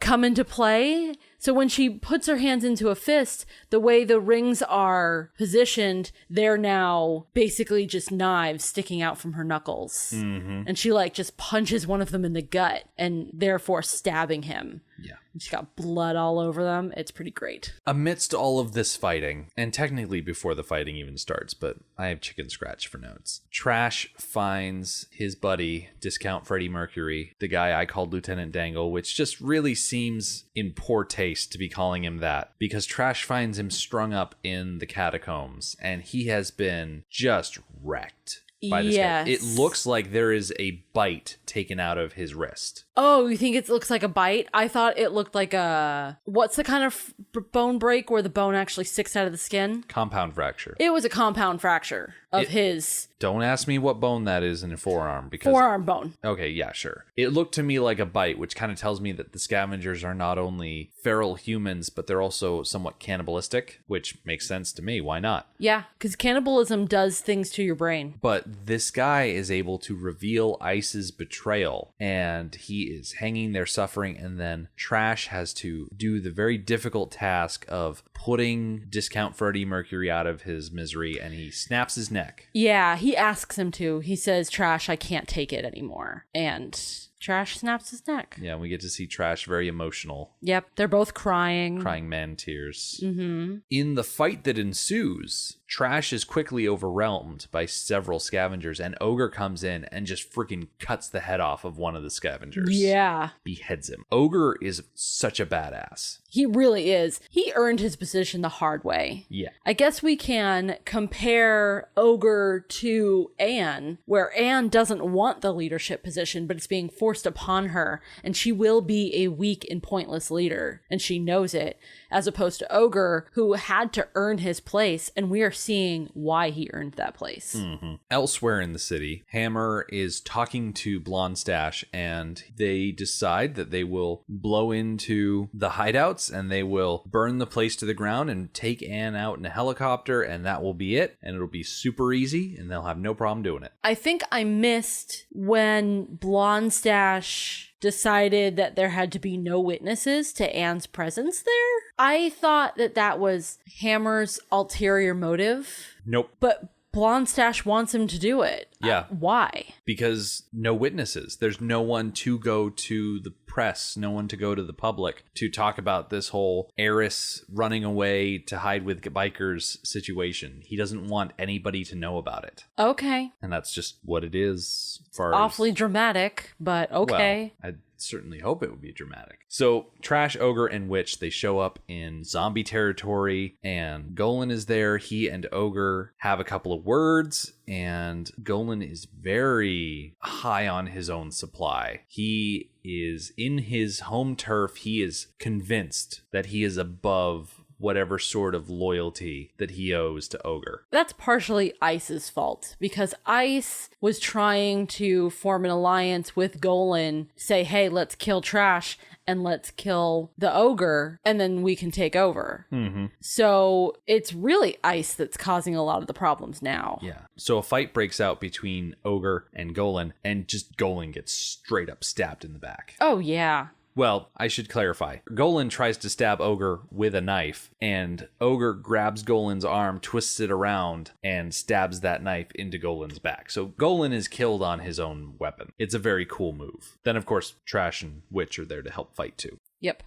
come into play. So when she puts her hands into a fist, the way the rings are positioned, they're now basically just knives sticking out from her knuckles. And she like just punches one of them in the gut and therefore stabbing him. Yeah. She's got blood all over them. It's pretty great. Amidst all of this fighting, and technically before the fighting even starts, but I have chicken scratch for notes. Trash finds his buddy, Discount Freddie Mercury, the guy I called Lieutenant Dangle, which just really seems in poor taste to be calling him that, because Trash finds him strung up in the catacombs, and he has been just wrecked by this guy. It looks like there is a bite taken out of his wrist. Oh, you think it looks like a bite? I thought it looked like a... What's the kind of bone break where the bone actually sticks out of the skin? Compound fracture. It was a compound fracture of his... Don't ask me what bone that is in a forearm, because... Forearm bone. Okay, yeah, sure. It looked to me like a bite, which kind of tells me that the scavengers are not only feral humans, but they're also somewhat cannibalistic, which makes sense to me. Why not? Yeah, because cannibalism does things to your brain. But this guy is able to reveal Ice's betrayal, and he is hanging there suffering, and then Trash has to do the very difficult task of putting Discount Freddie Mercury out of his misery, and he snaps his neck. Yeah, he asks him to. He says, Trash, I can't take it anymore. And Trash snaps his neck. Yeah, we get to see Trash very emotional. Yep, they're both crying. Crying man tears. Mm-hmm. In the fight that ensues, Trash is quickly overwhelmed by several scavengers, and Ogre comes in and just freaking cuts the head off of one of the scavengers. Yeah. Beheads him. Ogre is such a badass. He really is. He earned his position the hard way. Yeah. I guess we can compare Ogre to Anne, where Anne doesn't want the leadership position, but it's being forced upon her, and she will be a weak and pointless leader, and she knows it, as opposed to Ogre, who had to earn his place, and we are seeing why he earned that place. Mm-hmm. Elsewhere in the city, Hammer is talking to Blonde Stash, and they decide that they will blow into the hideouts and they will burn the place to the ground and take Anne out in a helicopter, and that will be it, and it'll be super easy and they'll have no problem doing it. I think I missed when Blonde Stash decided that there had to be no witnesses to Anne's presence there. I thought that that was Hammer's ulterior motive. Nope. But Blonde Stash wants him to do it. Yeah. Why? Because no witnesses. There's no one to go to the press, no one to go to the public to talk about this whole heiress running away to hide with bikers situation. He doesn't want anybody to know about it. Okay. And that's just what it is. Awfully dramatic, but okay. Well, I certainly hope it would be dramatic. So Trash, Ogre, and Witch, they show up in zombie territory, and Golan is there. He and Ogre have a couple of words, and Golan is very high on his own supply. He is in his home turf. He is convinced that he is above whatever sort of loyalty that he owes to Ogre. That's partially Ice's fault, because Ice was trying to form an alliance with Golan, say, hey, let's kill Trash and let's kill the Ogre, and then we can take over. Mm-hmm. So it's really Ice that's causing a lot of the problems now. Yeah. So a fight breaks out between Ogre and Golan, and just Golan gets straight up stabbed in the back. Oh, yeah. Well, I should clarify. Golan tries to stab Ogre with a knife, and Ogre grabs Golan's arm, twists it around, and stabs that knife into Golan's back. So Golan is killed on his own weapon. It's a very cool move. Then, of course, Trash and Witch are there to help fight too. Yep.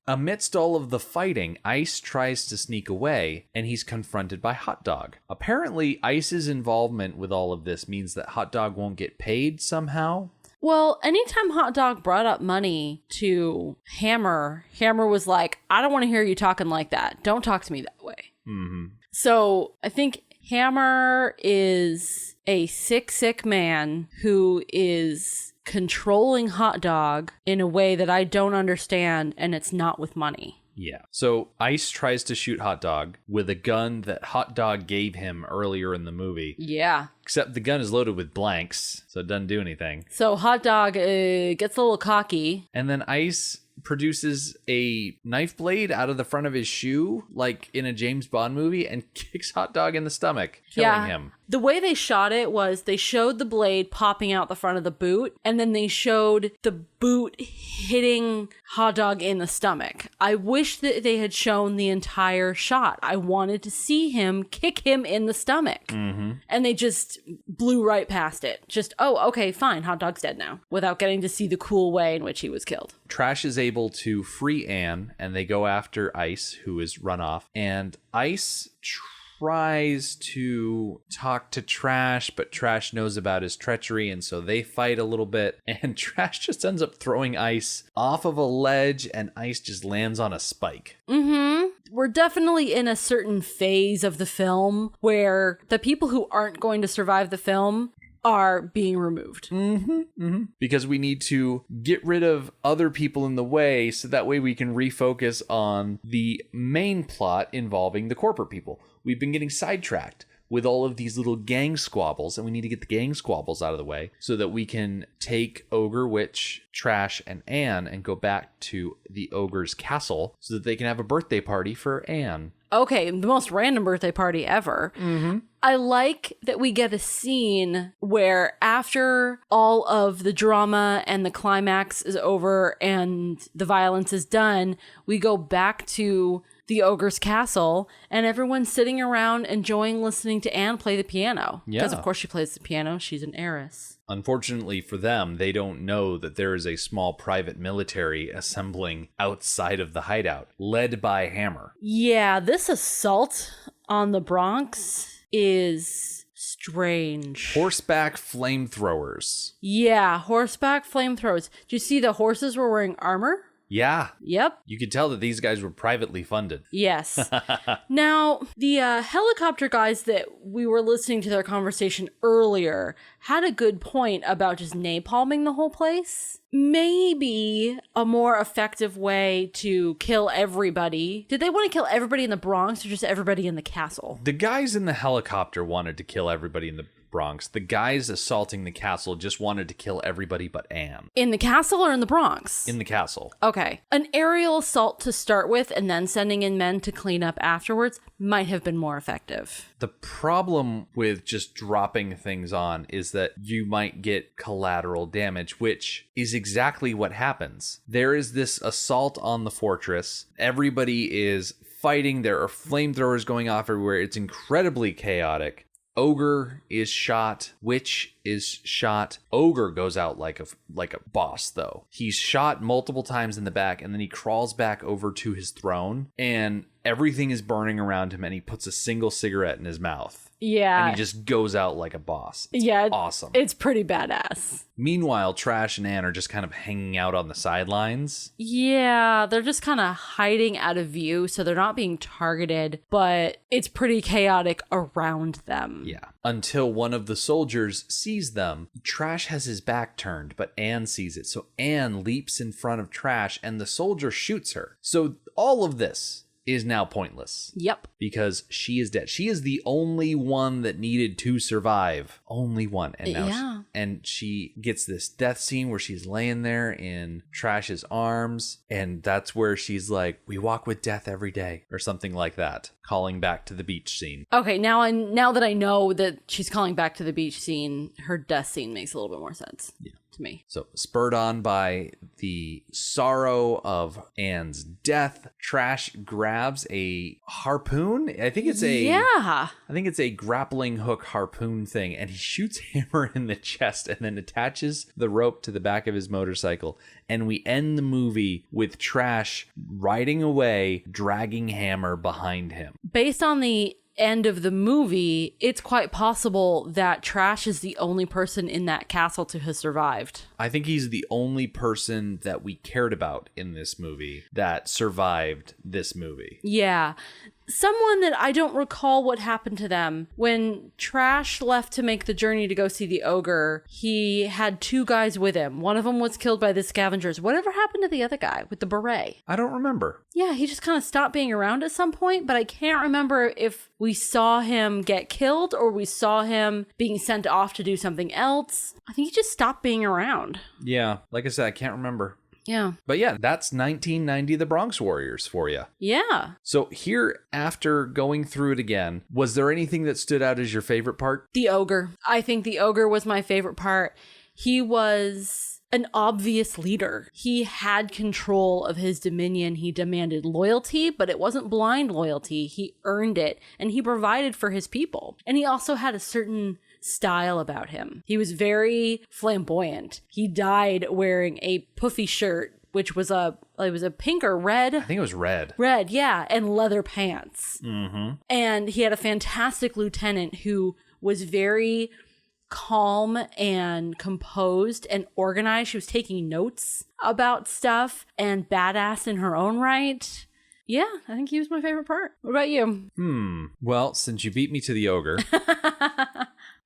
Amidst all of the fighting, Ice tries to sneak away, and he's confronted by Hot Dog. Apparently, Ice's involvement with all of this means that Hot Dog won't get paid somehow. Well, anytime Hot Dog brought up money to Hammer, Hammer was like, I don't want to hear you talking like that. Don't talk to me that way. Mm-hmm. So I think Hammer is a sick man who is controlling Hot Dog in a way that I don't understand, and it's not with money. Yeah. So Ice tries to shoot Hot Dog with a gun that Hot Dog gave him earlier in the movie. Yeah. Except the gun is loaded with blanks, so it doesn't do anything. So Hot Dog gets a little cocky. And then Ice produces a knife blade out of the front of his shoe, like in a James Bond movie, and kicks Hot Dog in the stomach, killing him. The way they shot it was they showed the blade popping out the front of the boot, and then they showed the boot hitting Hot Dog in the stomach. I wish that they had shown the entire shot. I wanted to see him kick him in the stomach. Mm-hmm. And they just blew right past it. Just, oh, okay, fine, Hot Dog's dead now, without getting to see the cool way in which he was killed. Trash is able to free Anne, and they go after Ice, who is run off. And Ice tries to talk to Trash, but Trash knows about his treachery, and so they fight a little bit, and Trash just ends up throwing Ice off of a ledge, and Ice just lands on a spike. Mm-hmm. We're definitely in a certain phase of the film where the people who aren't going to survive the film are being removed. Mm-hmm, mm-hmm. Because we need to get rid of other people in the way, so that way we can refocus on the main plot involving the corporate people. We've been getting sidetracked. with all of these little gang squabbles, and we need to get the gang squabbles out of the way so that we can take Ogre, Witch, Trash, and Anne and go back to the Ogre's castle so that they can have a birthday party for Anne. Okay, the most random birthday party ever. Mm-hmm. I like that we get a scene where after all of the drama and the climax is over and the violence is done, we go back to the Ogre's castle and everyone's sitting around enjoying listening to Anne play the piano. Yeah. Because of course she plays the piano. She's an heiress. Unfortunately for them, they don't know that there is a small private military assembling outside of the hideout, led by Hammer. Yeah, this assault on the Bronx is strange. Horseback flamethrowers. Yeah, horseback flamethrowers. Do you see the horses were wearing armor? Yeah. Yep. You could tell that these guys were privately funded. Yes. Now, the helicopter guys that we were listening to their conversation earlier had a good point about just napalming the whole place. Maybe a more effective way to kill everybody. Did they want to kill everybody in the Bronx or just everybody in the castle? The guys in the helicopter wanted to kill everybody in the Bronx. The guys assaulting the castle just wanted to kill everybody but Anne. In the castle or in the Bronx? In the castle. Okay. An aerial assault to start with and then sending in men to clean up afterwards might have been more effective. The problem with just dropping things on is that you might get collateral damage, which is exactly what happens. There is this assault on the fortress. Everybody is fighting. There are flamethrowers going off everywhere. It's incredibly chaotic. Ogre is shot. Witch is shot. Ogre goes out like a boss, though. He's shot multiple times in the back, and then he crawls back over to his throne, and everything is burning around him, and he puts a single cigarette in his mouth. Yeah. And he just goes out like a boss. It's awesome. It's pretty badass. Meanwhile, Trash and Anne are just kind of hanging out on the sidelines. Yeah, they're just kind of hiding out of view, so they're not being targeted, but it's pretty chaotic around them. Yeah. Until one of the soldiers sees them. Trash has his back turned, but Anne sees it. So Anne leaps in front of Trash, and the soldier shoots her. So all of this is now pointless. Yep. Because she is dead. She is the only one that needed to survive. Only one. And now and she gets this death scene where she's laying there in Trash's arms. And that's where she's like, we walk with death every day. Or something like that. Calling back to the beach scene. Okay, now that I know that she's calling back to the beach scene, her death scene makes a little bit more sense. Yeah. To me. So spurred on by the sorrow of Anne's death, Trash grabs a harpoon. I think it's a grappling hook harpoon thing, and he shoots Hammer in the chest and then attaches the rope to the back of his motorcycle. And we end the movie with Trash riding away, dragging Hammer behind him. Based on the end of the movie, it's quite possible that Trash is the only person in that castle to have survived. I think he's the only person that we cared about in this movie that survived this movie. Yeah. Someone that I don't recall what happened to them. When Trash left to make the journey to go see the ogre, he had two guys with him. One of them was killed by the scavengers. Whatever happened to the other guy with the beret? I don't remember. Yeah, he just kind of stopped being around at some point, but I can't remember if we saw him get killed or we saw him being sent off to do something else. I think he just stopped being around. Yeah, like I said, I can't remember. Yeah. But yeah, that's 1990 The Bronx Warriors for you. Yeah. So here, after going through it again, was there anything that stood out as your favorite part? The ogre. I think the ogre was my favorite part. He was an obvious leader. He had control of his dominion. He demanded loyalty, but it wasn't blind loyalty. He earned it, and he provided for his people. And he also had a certain style about him. He was very flamboyant. He died wearing a puffy shirt, which was it was a pink or red? I think it was red. Red, yeah, and leather pants. Mm-hmm. And he had a fantastic lieutenant who was very calm and composed and organized. She was taking notes about stuff and badass in her own right. Yeah, I think he was my favorite part. What about you? Well, since you beat me to the ogre,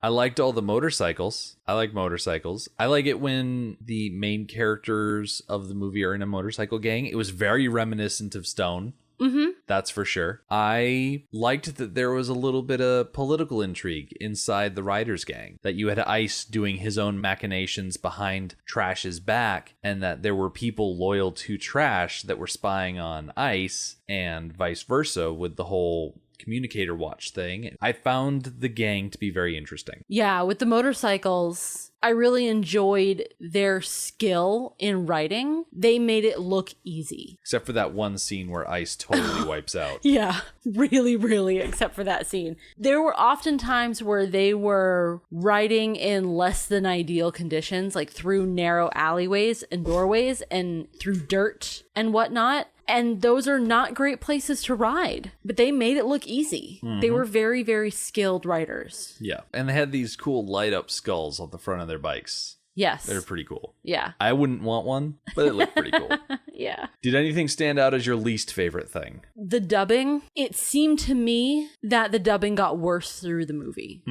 I liked all the motorcycles. I like motorcycles. I like it when the main characters of the movie are in a motorcycle gang. It was very reminiscent of Stone. Mm-hmm. That's for sure. I liked that there was a little bit of political intrigue inside the writers' gang, that you had Ice doing his own machinations behind Trash's back, and that there were people loyal to Trash that were spying on Ice, and vice versa with the whole communicator watch thing. I found the gang to be very interesting. Yeah, with the motorcycles, I really enjoyed their skill in writing. They made it look easy. Except for that one scene where Ice totally wipes out. Yeah, really, except for that scene. There were often times where they were riding in less than ideal conditions, like through narrow alleyways and doorways and through dirt and whatnot. And those are not great places to ride, but they made it look easy. They were very, very skilled riders. Yeah. And they had these cool light up skulls on the front of their bikes. Yes. They're pretty cool. Yeah. I wouldn't want one, but it looked pretty cool. Yeah. Did anything stand out as your least favorite thing? The dubbing. It seemed to me that the dubbing got worse through the movie.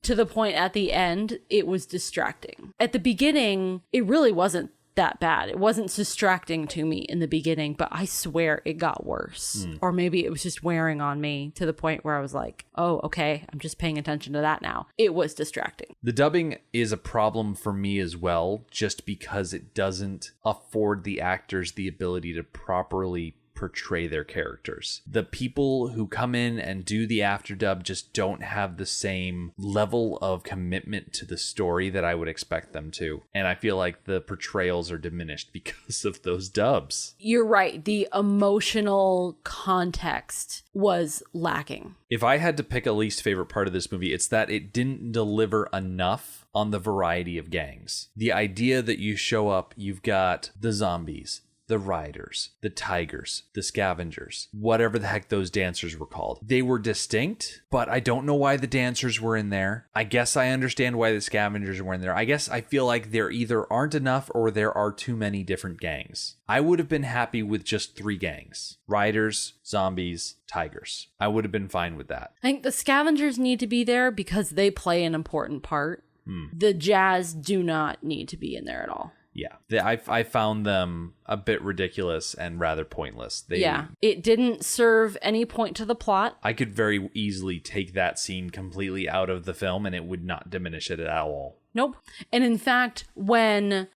To the point at the end, it was distracting. At the beginning, it really wasn't that bad. It wasn't distracting to me in the beginning, but I swear it got worse. Or maybe it was just wearing on me to the point where I was like, oh, okay, I'm just paying attention to that now. It was distracting. The dubbing is a problem for me as well, just because it doesn't afford the actors the ability to properly portray their characters. The people who come in and do the afterdub just don't have the same level of commitment to the story that I would expect them to. And I feel like the portrayals are diminished because of those dubs. You're right. The emotional context was lacking. If I had to pick a least favorite part of this movie, it's that it didn't deliver enough on the variety of gangs. The idea that you show up, you've got the zombies, the riders, the tigers, the scavengers, whatever the heck those dancers were called. They were distinct, but I don't know why the dancers were in there. I guess I understand why the scavengers were in there. I guess I feel like there either aren't enough or there are too many different gangs. I would have been happy with just 3 gangs. Riders, zombies, tigers. I would have been fine with that. I think the scavengers need to be there because they play an important part. The jazz do not need to be in there at all. Yeah, I found them a bit ridiculous and rather pointless. It didn't serve any point to the plot. I could very easily take that scene completely out of the film and it would not diminish it at all. Nope. And in fact, when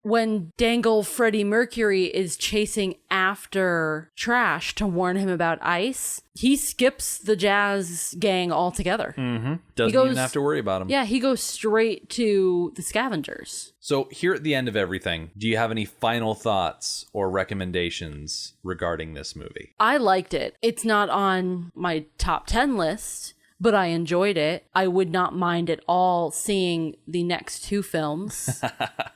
Dangle Freddie Mercury is chasing after Trash to warn him about Ice, he skips the jazz gang altogether. Doesn't even have to worry about him. Yeah, he goes straight to the scavengers. So here at the end of everything, do you have any final thoughts or recommendations regarding this movie? I liked it. It's not on my top 10 list, but I enjoyed it. I would not mind at all seeing the next 2 films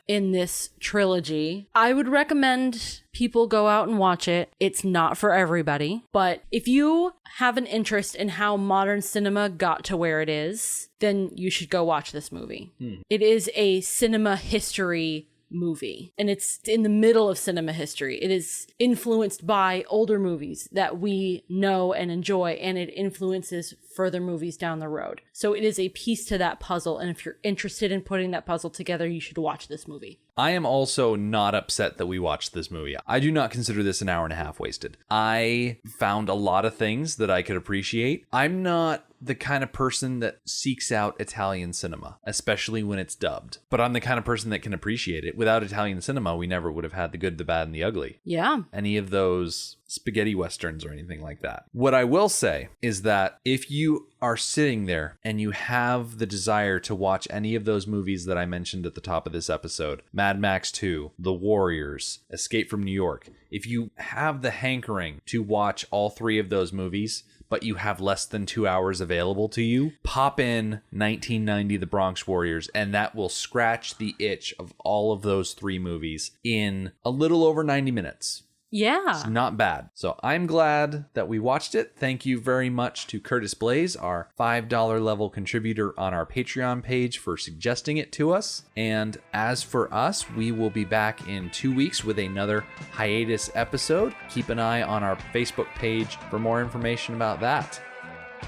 in this trilogy. I would recommend people go out and watch it. It's not for everybody, but if you have an interest in how modern cinema got to where it is, then you should go watch this movie. It is a cinema history movie, and it's in the middle of cinema history. It is influenced by older movies that we know and enjoy, and it influences further movies down the road. So it is a piece to that puzzle, and if you're interested in putting that puzzle together, you should watch this movie. I am also not upset that we watched this movie. I do not consider this an hour and a half wasted. I found a lot of things that I could appreciate. I'm not the kind of person that seeks out Italian cinema, especially when it's dubbed. But I'm the kind of person that can appreciate it. Without Italian cinema, we never would have had The Good, the Bad, and the Ugly. Yeah. Any of those spaghetti westerns or anything like that. What I will say is that if you are sitting there and you have the desire to watch any of those movies that I mentioned at the top of this episode, Mad Max 2, The Warriors, Escape from New York, if you have the hankering to watch all 3 of those movies, but you have less than 2 hours available to you, pop in 1990 The Bronx Warriors, and that will scratch the itch of all of those 3 movies in a little over 90 minutes. Yeah. It's not bad. So I'm glad that we watched it. Thank you very much to Curtis Blaze, our $5 level contributor on our Patreon page, for suggesting it to us. And as for us, we will be back in 2 weeks with another hiatus episode. Keep an eye on our Facebook page for more information about that.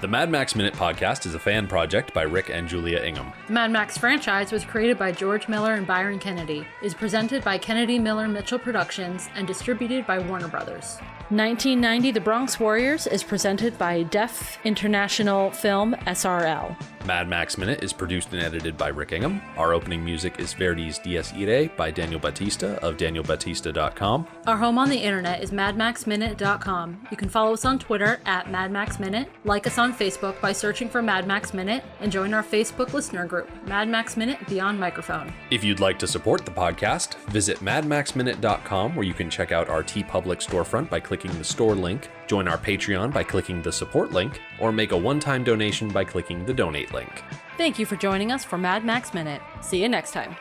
The Mad Max Minute podcast is a fan project by Rick and Julia Ingham. The Mad Max franchise was created by George Miller and Byron Kennedy, is presented by Kennedy Miller Mitchell Productions, and distributed by Warner Brothers. 1990 The Bronx Warriors is presented by Deaf International Film SRL. Mad Max Minute is produced and edited by Rick Ingham. Our opening music is Verdi's Dies Irae by Daniel Batista of danielbatista.com. Our home on the internet is madmaxminute.com. You can follow us on Twitter at madmaxminute, like us on Facebook by searching for Mad Max Minute, and join our Facebook listener group, Mad Max Minute Beyond Microphone. If you'd like to support the podcast, visit madmaxminute.com, where you can check out our TeePublic storefront by clicking the store link, join our Patreon by clicking the support link, or make a one-time donation by clicking the donate link. Thank you for joining us for Mad Max Minute. See you next time.